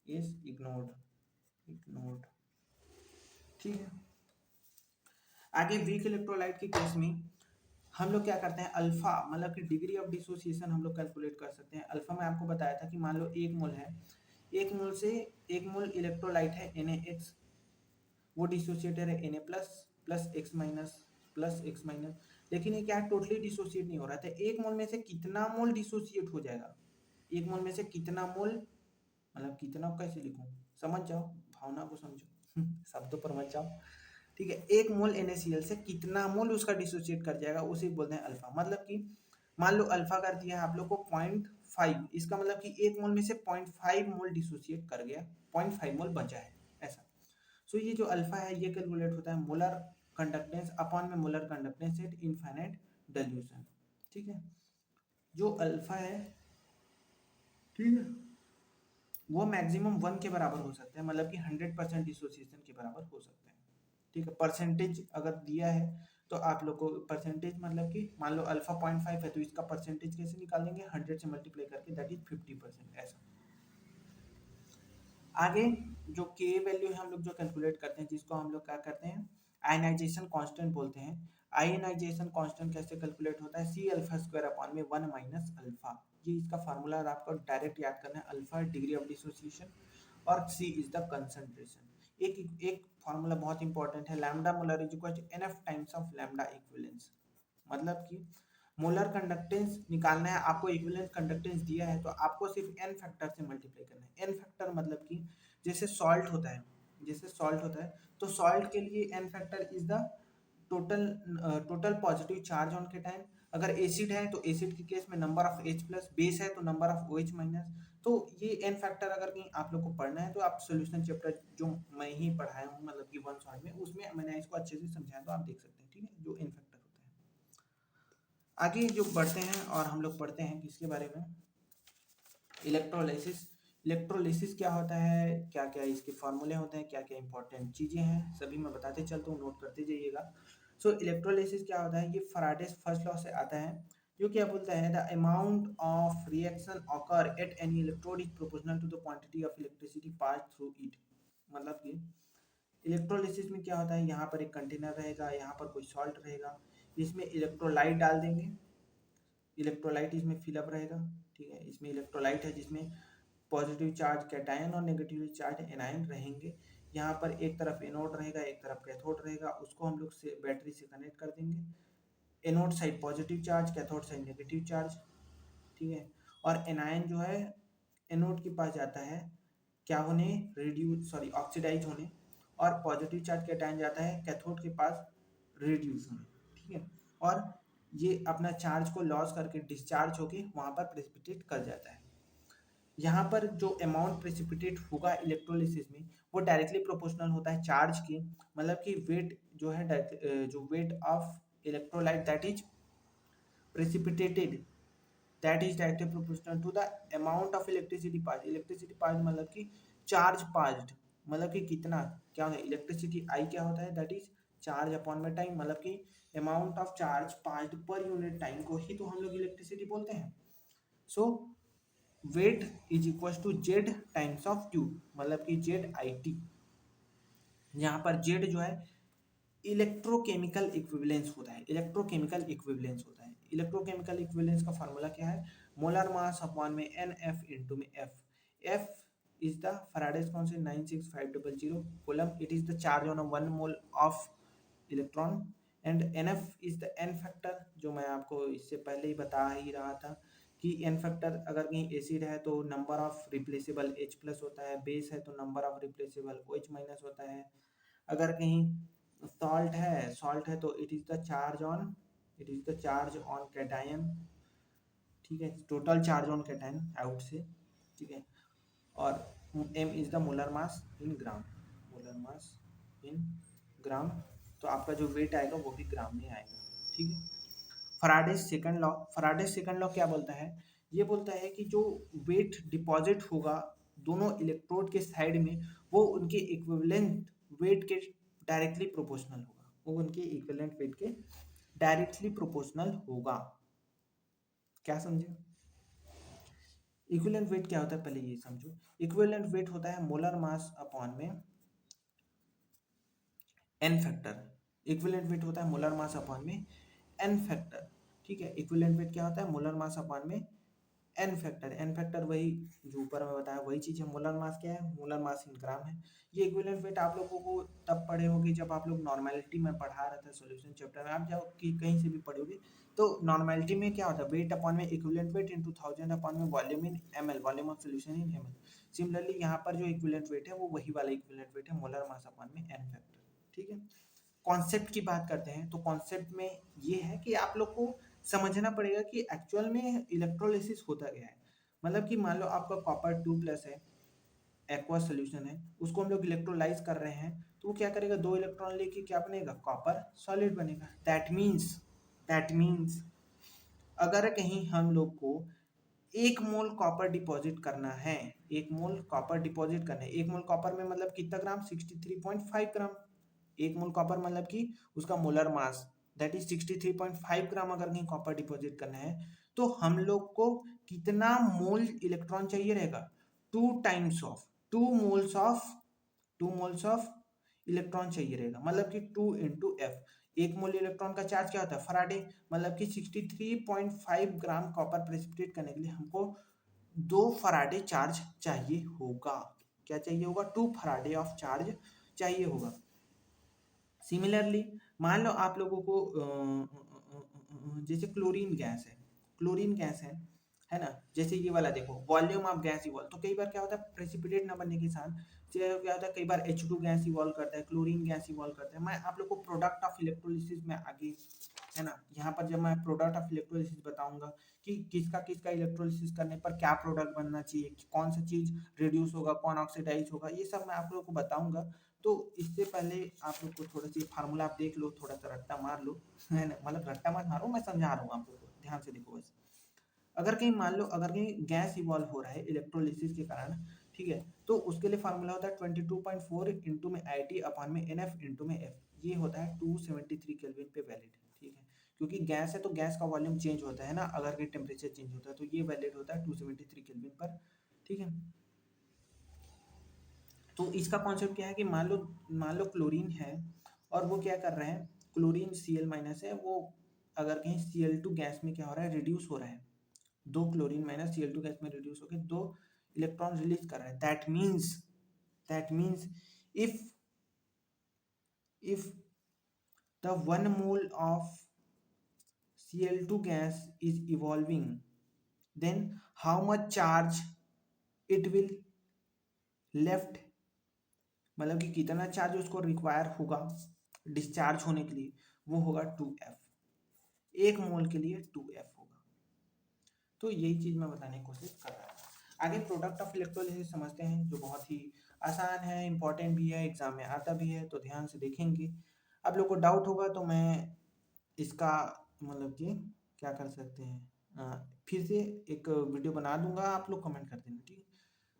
is ignored. ठीक है, आगे वीक इलेक्ट्रोलाइट के केस में हम लोग क्या करते हैं, अल्फा मतलब कि डिग्री ऑफ डिसोसिएशन हम लोग कैलकुलेट कर सकते हैं। अल्फा में आपको बताया था कि मान लो एक मोल है, एक मोल इलेक्ट्रोलाइट है NaX, वो डिसोसिएटर है Na plus plus x minus plus x minus, लेकिन ये क्या है, टोटली डिसोसिएट नहीं हो रहा था। एक मोल में से कितना मोल डिसोसिएट हो जाएगा, एक मोल में से कितना मोल, मतलब कितना कैसे लिखूं, समझ जाओ, भावना को समझो शब्दों पर मत जाओ। ठीक है, एक मोल NaCl से कितना मोल उसका डिसोसिएट कर जाएगा, उसे बोलते हैं अल्फा। मतलब कि मान लो अल्फा कर दिया है आप लोग को 0.5, इसका मतलब कि एक मोल में से 0.5 मोल डिसोसिएट कर गया, 0.5 मोल बचा है, ऐसा। सो ये जो अल्फा है ये कैलकुलेट होता है मोलर कंडक्टेंस अपॉन में molar conductance at infinite dilution. ठीक है, जो अल्फा है, ठीक है, वो मैक्सिमम 1 के बराबर हो सकता है, मतलब कि 100% डिसोसिएशन के बराबर हो सकता है। ठीक है, परसेंटेज अगर दिया है तो आप लोग को परसेंटेज मतलब कि मान लो अल्फा 0.5 है तो इसका परसेंटेज कैसे निकालेंगे, 100 से मल्टीप्लाई करके, दैट इज 50%। ऐसा आगे जो के वैल्यू है हम लोग जो कैलकुलेट करते हैं, जिसको हम लोग क्या करते हैं, आयनाइजेशन कांस्टेंट बोलते हैं। आयनाइजेशन कांस्टेंट कैसे कैलकुलेट होता है, सी अल्फा स्क्वायर अपॉन में 1 माइनस अल्फा। ये इसका फार्मूला आपको डायरेक्ट याद करना है, अल्फा डिग्री ऑफ डिसोसिएशन और सी इज द कंसंट्रेशन। एक फार्मूला बहुत इंपॉर्टेंट है, lambda molar is equal to NF times of lambda equivalence. मतलब कि मोलर कंडक्टेंस निकालना है आपको, इक्विवेलेंट कंडक्टेंस दिया है तो आपको सिर्फ एन फैक्टर से मल्टीप्लाई करना है। एन फैक्टर मतलब कि जैसे सॉल्ट होता है, जैसे सॉल्ट होता है तो सॉल्ट के लिए N factor is the total positive charge on cation. अगर एसिड है तो एसिड के केस में number of H plus, base है तो नंबर ऑफ OH माइनस। तो ये एन फैक्टर अगर कहीं आप लोग को पढ़ना है तो आप सॉल्यूशन चैप्टर जो मैं ही पढ़ाया हूँ, मतलब कि 1 शॉट में, उसमें मैंने इसको अच्छे से समझाया, तो आप देख सकते हैं। ठीक है, जो एन फैक्टर होता है। आगे जो बढ़ते हैं और हम लोग पढ़ते हैं किसके बारे में, इलेक्ट्रोलाइसिस। इलेक्ट्रोलाइसिस क्या होता है, क्या क्या इसके फॉर्मूले होते हैं, क्या क्या इंपॉर्टेंट चीजें हैं, सभी मैं बताते चलता हूँ, नोट करते जाइएगा। सो इलेक्ट्रोलाइसिस क्या होता है, ये फैराडेस फर्स्ट लॉ से आता है, जो क्या बोलता है, the amount of reaction occur at any electrode is proportional to the quantity of electricity pass through it. मतलब कि इलेक्ट्रोलाइसिस में क्या होता है, यहाँ पर एक कंटेनर रहेगा, यहाँ पर कोई सॉल्ट रहेगा, इसमें इलेक्ट्रोलाइट डाल देंगे, इलेक्ट्रोलाइट इसमें फिलअप रहेगा। ठीक है, इसमें इलेक्ट्रोलाइट है जिसमें पॉजिटिव चार्ज कैटायन और नेगेटिव चार्ज एनायन रहेंगे। यहाँ पर एक तरफ एनोड रहेगा, एक तरफ कैथोड रहेगा, उसको हम लोग से बैटरी से कनेक्ट कर देंगे। Anode side positive charge, cathode side negative charge. ठीक है, और एनायन जो है एनोड के पास जाता है क्या होने, रिड्यूस सॉरी ऑक्सीडाइज होने, और पॉजिटिव चार्ज कैटायन जाता है कैथोड के पास रिड्यूस होने। ठीक है, और ये अपना चार्ज को लॉस करके डिस्चार्ज होके वहां पर प्रेसिपिटेट कर जाता है। यहाँ पर जो अमाउंट प्रेसिपिटेट होगा इलेक्ट्रोलिसिस में वो डायरेक्टली प्रोपोर्शनल होता है चार्ज के, मतलब कि वेट जो है जो weight of electrolyte that is precipitated, that is directly proportional to the amount of electricity passed। Electricity pass मतलब कि चार्ज पास्ड, मतलब कि कितना, क्या होता है इलेक्ट्रिसिटी आई क्या होता है, दैट इज चार्ज अपॉन में टाइम, मतलब कि amount of charge passed per unit time को ही तो हम लोग इलेक्ट्रिसिटी बोलते हैं। So weight is equal to Z times of Q, मतलब कि जेड आई टी। यहाँ पर जेड जो है इलेक्ट्रोकेमिकल इक्विवेलेंस होता है, इलेक्ट्रोकेमिकल इक्विवेलेंस होता है। इलेक्ट्रोकेमिकल इक्विवेलेंस का फार्मूला क्या है, मोलर मास अपॉन में एन एफ इंटू में F. F is the Faraday's constant 96500 coulomb, it is the charge on 1 mole of electron, and N F is the N factor, जो मैं आपको इससे पहले ही बता ही रहा था कि एन फैक्टर अगर कहीं एसिड है तो number of replaceable H plus होता है, बेस है तो number of replaceable OH minus होता है, अगर कहीं सॉल्ट है तो it is the charge on, it is the charge on cation. ठीक है, total charge on cation out से। ठीक है, और m is the molar mass in gram, molar mass in gram, तो आपका जो वेट आएगा वो भी ग्राम में आएगा। ठीक है, Faraday's second law, Faraday's second law क्या बोलता है, ये बोलता है कि जो वेट डिपॉजिट होगा दोनों इलेक्ट्रोड के साइड में वो उनके इक्विवेलेंट वेट के डायरेक्टली प्रोपोर्शनल होगा, वो उनके इक्विवेलेंट वेट के डायरेक्टली प्रोपोर्शनल होगा। क्या समझे, इक्विवेलेंट वेट क्या होता है पहले ये समझो। इक्विवेलेंट वेट होता है मोलर मास अपॉन में एन फैक्टर, इक्विवेलेंट वेट होता है मोलर मास अपॉन में एन फैक्टर। ठीक है, इक्विवेलेंट वेट क्या होता है, मोलर मास अपॉन में एन फैक्टर। एन फैक्टर वही जो ऊपर में बताया वही चीज है, मोलर मास क्या है, मोलर मास इन ग्राम है। ये इक्विवेलेंट वेट आप लोगों को तब पढ़े होगे जब आप लोग नॉर्मेलिटी में पढ़ा रहे थे सॉल्यूशन चैप्टर में, आप जाओ कि कहीं से भी पढ़ोगे तो नॉर्मेलिटी में क्या होता है, वेट अपॉन में इक्विवेलेंट वेट इनटू 1000 अपॉन में volume in ml, volume of solution in ml। Similarly यहाँ पर जो इक्विवेलेंट वेट है वो वही वाला इक्विवेलेंट वेट है, मोलर मास अपॉन में एन फैक्टर। ठीक है, कॉन्सेप्ट की बात करते हैं तो कॉन्सेप्ट में ये है कि आप लोग को समझना पड़ेगा कि एक्चुअल में इलेक्ट्रोलिसिस होता क्या है। मतलब कि मान लो आपका कॉपर 2 प्लस है, एक्वा सोल्यूशन है, उसको हम लोग इलेक्ट्रोलाइज कर रहे हैं, तो वो क्या करेगा, 2 इलेक्ट्रॉन लेके क्या बनेगा, कॉपर सॉलिड बनेगा। दैट मीन्स अगर कहीं हम लोग को 1 मोल कॉपर डिपॉजिट करना है, 1 मोल कॉपर डिपॉजिट करना है, 1 मोल कॉपर में मतलब कितना ग्राम, 63.5 ग्राम। 1 मोल कॉपर मतलब कि उसका मोलर मास दैट इज 63.5 ग्राम। अगर कहीं कॉपर डिपॉजिट करना है तो हम लोग को कितना मोल इलेक्ट्रॉन चाहिए रहेगा, 2 मोल्स ऑफ इलेक्ट्रॉन चाहिए रहेगा, मतलब कि 2 इंटू एफ। 1 मोल इलेक्ट्रॉन का चार्ज क्या होता है, फराडे, मतलब कि 63.5 ग्राम कॉपर प्रेसिपिटेट करने के लिए हमको 2 फराडे चार्ज चाहिए होगा। क्या चाहिए होगा, 2 फराडे ऑफ चार्ज चाहिए होगा। सिमिलरली मान लो आप लोगों को जैसे क्लोरीन गैस है ना, जैसे ये वाला देखो, वॉल्यूम ऑफ गैस इवॉल्व, तो कई बार क्या होता है प्रेसिपिटेट ना बनने के साथ क्या होता है, कई बार H2 गैस इवॉल्व करता है, क्लोरीन गैस इवॉल्व करता है। मैं आप लोग को प्रोडक्ट ऑफ इलेक्ट्रोलिसिस में आगे, है ना, यहाँ पर जब मैं प्रोडक्ट ऑफ इलेक्ट्रोलिसिस बताऊंगा कि किसका किसका इलेक्ट्रोलिसिस करने पर क्या प्रोडक्ट बनना चाहिए, कौन सा चीज रिड्यूस होगा, कौन ऑक्सीडाइज होगा, ये सब मैं आप लोगों को बताऊंगा। तो इससे पहले आप लोग को थोड़ा सी फार्मूला आप देख लो, थोड़ा सा रट्टा मार लो, है ना, मतलब रट्टा मत मारो, मैं समझा रहा हूँ आप लोग को, ध्यान से देखो बस। अगर कहीं मान लो, अगर कहीं गैस इवॉल्व हो रहा है इलेक्ट्रोलिसिस के कारण, ठीक है, तो उसके लिए फार्मूला होता है 22.4 इंटू में IT अपॉन में NF इंटू में F, ये होता है 273 केल्विन पे वैलिड, ठीक है, क्योंकि गैस है तो गैस का वॉल्यूम चेंज होता है ना, अगर कहीं टेम्परेचर चेंज होता है तो ये वैलिड होता है 273 केल्विन पर, ठीक है। तो इसका कॉन्सेप्ट क्या है कि मान लो क्लोरीन है और वो क्या कर रहे हैं, क्लोरीन Cl माइनस है, वो अगर कहीं Cl2 गैस में क्या हो रहा है, रिड्यूस हो रहा है, 2 क्लोरीन माइनस Cl2 गैस में रिड्यूस होकर 2 इलेक्ट्रॉन रिलीज कर रहा है। That means if the 1 mole of Cl2 gas is evolving, then how much charge it will left, मतलब कि कितना चार्ज उसको रिक्वायर होगा डिस्चार्ज होने के लिए, वो होगा 2F, 1 मोल के लिए 2F होगा। तो यही चीज मैं बताने की कोशिश कर रहा था। आगे प्रोडक्ट ऑफ इलेक्ट्रोलिसिस समझते हैं, जो बहुत ही आसान है, इंपॉर्टेंट भी है, एग्जाम में आता भी है, तो ध्यान से देखेंगे। आप लोग को डाउट होगा तो मैं इसका मतलब कि क्या कर सकते हैं, फिर से एक वीडियो बना दूंगा, आप लोग कमेंट कर देना, ठीक है,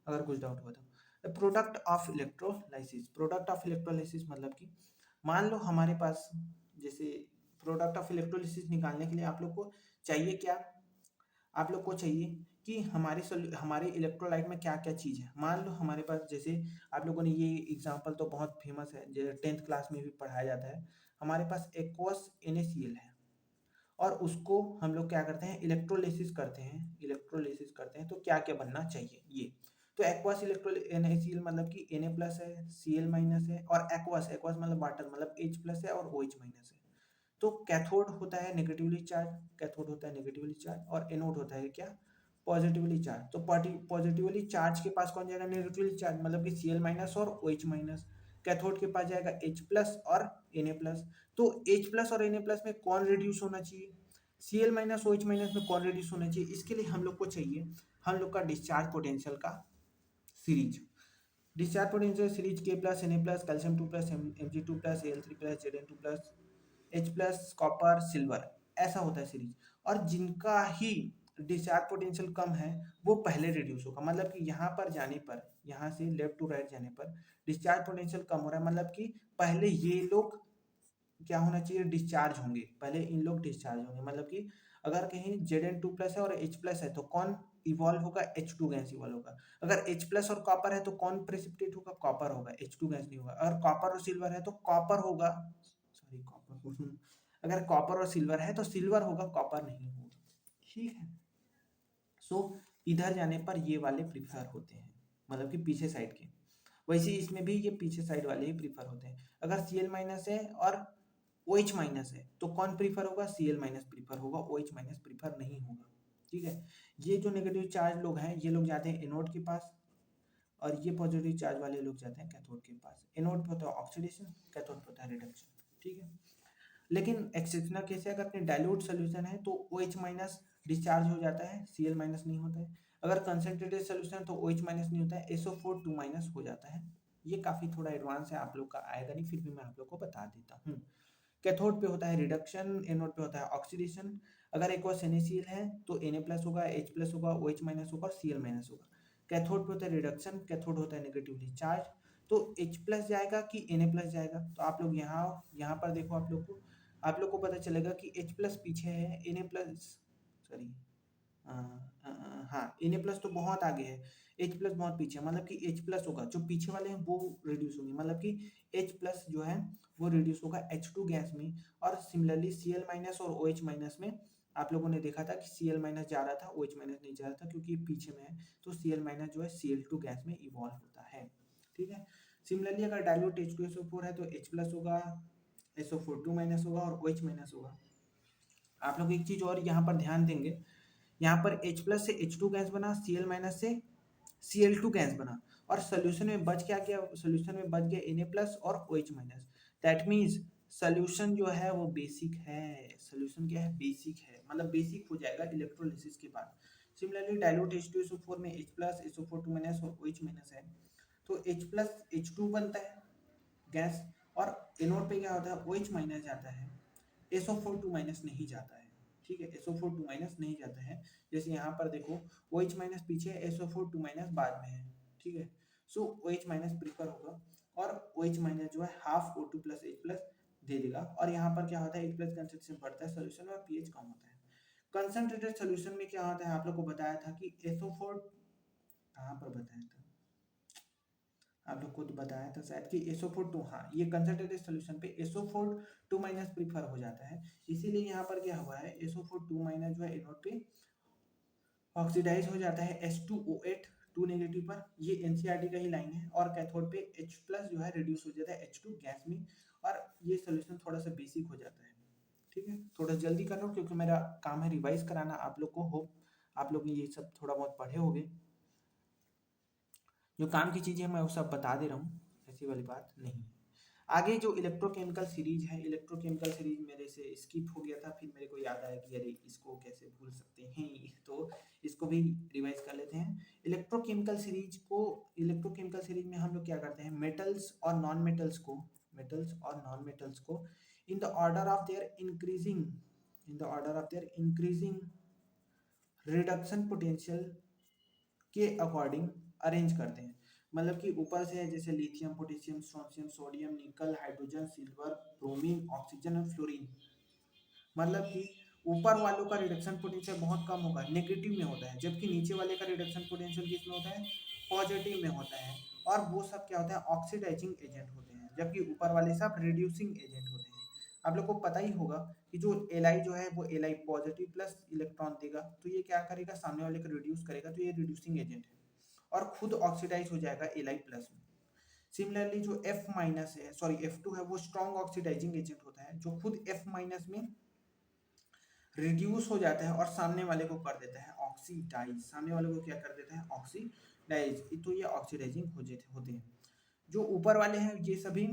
अगर कुछ डाउट हुआ तो। प्रोडक्ट ऑफ इलेक्ट्रोलाइसिस मतलब कि मान लो हमारे पास, जैसे प्रोडक्ट ऑफ इलेक्ट्रोलिसिस निकालने के लिए आप लोग को चाहिए क्या, आप लोग को चाहिए कि हमारे इलेक्ट्रोलाइट में क्या क्या चीज़ है। मान लो हमारे पास, जैसे आप लोगों ने ये एग्जांपल तो बहुत फेमस है, जो 10th क्लास में भी पढ़ाया जाता है, हमारे पास एक्वस NaCl है और उसको हम लोग क्या करते हैं, इलेक्ट्रोलिसिस करते हैं, तो क्या क्या बनना चाहिए ये। तो एक्वस NaCl मतलब कि Na प्लस है, Cl माइनस है, और एक्वस मतलब वाटर, मतलब H प्लस है और OH माइनस है। तो कैथोड होता है नेगेटिवली चार्ज, और एनोड होता है क्या, पॉजिटिवली चार्ज। तो पॉजिटिवली चार्ज के पास कौन जाएगा, नेगेटिवली चार्ज, मतलब कि Cl माइनस और OH माइनस। कैथोड के पास जाएगा H प्लस और Na प्लस। तो H प्लस और Na प्लस में कौन रिड्यूस होना चाहिए, Cl माइनस OH माइनस में कौन रिड्यूस होना चाहिए। इसके लिए हम लोग को चाहिए हम लोग का डिस्चार्ज पोटेंशियल का series. Discharge potential series K plus Na plus calcium 2 plus Mg2 plus Al3 plus Zn2 plus H plus copper silver, ऐसा होता है सीरीज। और जिनका ही डिस्चार्ज पोटेंशियल कम है वो पहले रिड्यूस होगा, मतलब कि यहाँ पर जाने पर, यहाँ से लेफ्ट टू राइट जाने पर डिस्चार्ज पोटेंशियल कम हो रहा है, मतलब कि पहले ये लोग क्या होना चाहिए, डिस्चार्ज होंगे, पहले इन लोग डिस्चार्ज होंगे। मतलब कि अगर कहीं Zn2 प्लस है और H प्लस है तो कौन इवॉल्व होगा, H2 गैस इवॉल्व होगा। अगर H प्लस और कॉपर है तो कौन प्रेसिपिटेट होगा, कॉपर होगा, H2 गैस नहीं होगा। अगर कॉपर और सिल्वर है तो कॉपर होगा, सॉरी कॉपर अगर कॉपर और सिल्वर है तो सिल्वर होगा, कॉपर नहीं होगा, ठीक है। सो इधर जाने पर ये वाले प्रीफर होते हैं, मतलब कि पीछे साइड के। वैसे इसमें भी ये पीछे साइड वाले ही प्रीफर होते हैं। अगर Cl माइनस है और OH माइनस है तो कौन प्रीफर होगा, Cl माइनस प्रीफर होगा, OH माइनस प्रीफर नहीं होगा, ठीक है। ये जो नेगेटिव चार्ज लोग हैं ये लोग जाते हैं एनोड के पास, और ये पॉजिटिव चार्ज वाले लोग जाते हैं कैथोड के पास। एनोड पे होता है ऑक्सीडेशन, कैथोड पे होता है रिडक्शन, ठीक है। लेकिन एक्सेप्शनल केस है, अगर अपने डाइल्यूट सोल्यूशन है तो OH माइनस डिस्चार्ज हो जाता है, Cl माइनस नहीं होता है। अगर कंसंट्रेटेड सोल्यूशन तो OH माइनस नहीं होता है, SO4 2 माइनस हो जाता है। ये काफ़ी थोड़ा एडवांस है, आप लोग का आएगा नहीं, फिर भी मैं आप लोग को बता देता हूँ। कैथोड पे होता है रिडक्शन, एनोड पे होता है ऑक्सीडेशन। अगर एक्वस NaCl है तो Na प्लस होगा, H प्लस होगा, OH माइनस होगा और Cl माइनस होगा। कैथोड पे होता है रिडक्शन, कैथोड होता है नेगेटिवली चार्ज, तो H प्लस जाएगा कि Na प्लस जाएगा। तो आप लोग यहाँ पर देखो, आप लोग को पता चलेगा कि H प्लस पीछे है, Na प्लस सॉरी हाँ Na प्लस तो बहुत आगे है, H प्लस बहुत पीछे है, मतलब कि H प्लस होगा, जो पीछे वाले हैं वो रिड्यूस होंगे, मतलब कि H प्लस जो है वो रिड्यूस होगा H2 गैस में। और सिमिलरली Cl माइनस और OH माइनस में आप लोगों ने देखा था कि Cl माइनस जा रहा था, OH माइनस नहीं जा रहा था, क्योंकि पीछे में है, तो Cl माइनस जो है Cl2 गैस में इवॉल्व होता है। ठीक है, सिमिलरली अगर डाइल्यूट H2SO4 है तो H प्लस होगा, SO4 2 माइनस होगा और OH माइनस होगा। आप लोग एक चीज और यहाँ पर ध्यान देंगे, यहाँ पर H प्लस से H2 गैस बना, Cl माइनस से Cl2 गैस बना, और सोल्यूशन में बच क्या गया, सोल्यूशन में बच गया Na प्लस और OH minus. That means solution जो है वो बेसिक है, सोल्यूशन क्या है, बेसिक है, मतलब बेसिक हो जाएगा इलेक्ट्रोलिसिस के बाद। सिमिलरली डाइल्यूट H2SO4 में H प्लस SO4 2 माइनस और OH माइनस है, तो H प्लस H2 बनता है गैस, और एनोड पे क्या होता है, OH माइनस जाता है, SO4 2 माइनस नहीं जाता है। ठीक है, SO4 2 माइनस नहीं जाता है। जैसे यहाँ पर देखो OH माइनस पीछे है, SO4 2 माइनस बाद में है। ठीक है, सो OH माइनस प्रीफर होगा, और OH माइनस जो है half O2 plus H plus दे देगा। और यहाँ पर क्या होता है, H प्लस कंसंट्रेशन बढ़ता है सोल्यूशन में और pH कम होता है। कंसंट्रेटेड सोल्यूशन में क्या होता है, आप लोग को बताया था कि SO4 कहाँ पर बताया था, आप लोग को तो बताया था शायद कि SO4 2, हाँ ये कंसंट्रेटेड सोल्यूशन पे SO4 2 माइनस प्रीफर हो जाता है। इसीलिए यहाँ पर क्या हुआ है, SO4 2 माइनस जो है एनोड पे ऑक्सीडाइज हो जाता है H2O8 2 नेगेटिव पर, ये NCERT का ही लाइन है। और कैथोड पे H प्लस जो है रिड्यूस हो जाता है H2 गैस में, और ये सोल्यूशन थोड़ा सा बेसिक हो जाता है। ठीक है, थोड़ा जल्दी कर लो क्योंकि मेरा काम है रिवाइज कराना आप लोग को। होप आप लोग ये सब थोड़ा बहुत पढ़े होंगे, जो काम की चीज़ें मैं वो सब बता दे रहा हूँ, ऐसी वाली बात नहीं है। आगे जो इलेक्ट्रोकेमिकल सीरीज है, इलेक्ट्रोकेमिकल सीरीज मेरे से स्किप हो गया था, फिर मेरे को याद आया कि अरे इसको कैसे भूल सकते हैं, तो इसको भी रिवाइज कर लेते हैं। इलेक्ट्रोकेमिकल सीरीज में हम लोग क्या करते हैं, मेटल्स और नॉन मेटल्स को in the order of their increasing reduction potential के अकॉर्डिंग अरेंज करते हैं। मतलब कि ऊपर से है जैसे लिथियम, पोटेशियम, स्ट्रोंशियम, सोडियम, निकल, हाइड्रोजन, सिल्वर, ब्रोमीन, ऑक्सीजन और फ्लोरीन। मतलब कि ऊपर वालों का रिडक्शन पोटेंशियल बहुत कम होगा, नेगेटिव में होता है, जबकि नीचे वाले का रिडक्शन पोटेंशियल किस में होता है, पॉजिटिव में होता है। और वो सब क्या होता है, ऑक्सीडाइजिंग एजेंट होते हैं, जबकि ऊपर वाले सब रिड्यूसिंग एजेंट होते हैं। आप लोग को पता ही होगा कि जो Li जो है वो Li पॉजिटिव प्लस इलेक्ट्रॉन देगा, तो ये क्या करेगा, सामने वाले को रिड्यूस करेगा, तो ये रिड्यूसिंग एजेंट है, और खुद ऑक्सीडाइज हो जाएगा Li प्लस में। सिमिलरली जो F2 है वो स्ट्रॉन्ग ऑक्सीडाइजिंग एजेंट होता है, जो खुद F माइनस में रिड्यूस हो जाता है और सामने वाले को कर देता है ऑक्सीडाइज, सामने वाले को क्या कर देता है, ऑक्सीडाइज, तो ये ऑक्सीडाइजिंग होते हैं। जो ऊपर वाले हैं ये सभी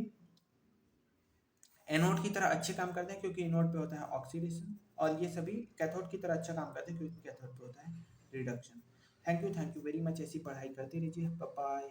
एनोड की तरह अच्छे काम करते हैं, क्योंकि एनोड पे होता है ऑक्सीडेशन, और ये सभी कैथोड की तरह अच्छा काम करते हैं, क्योंकि कैथोड पे होता है reduction. Thank you very much, ऐसी पढ़ाई करते रहिए, बाय बाय।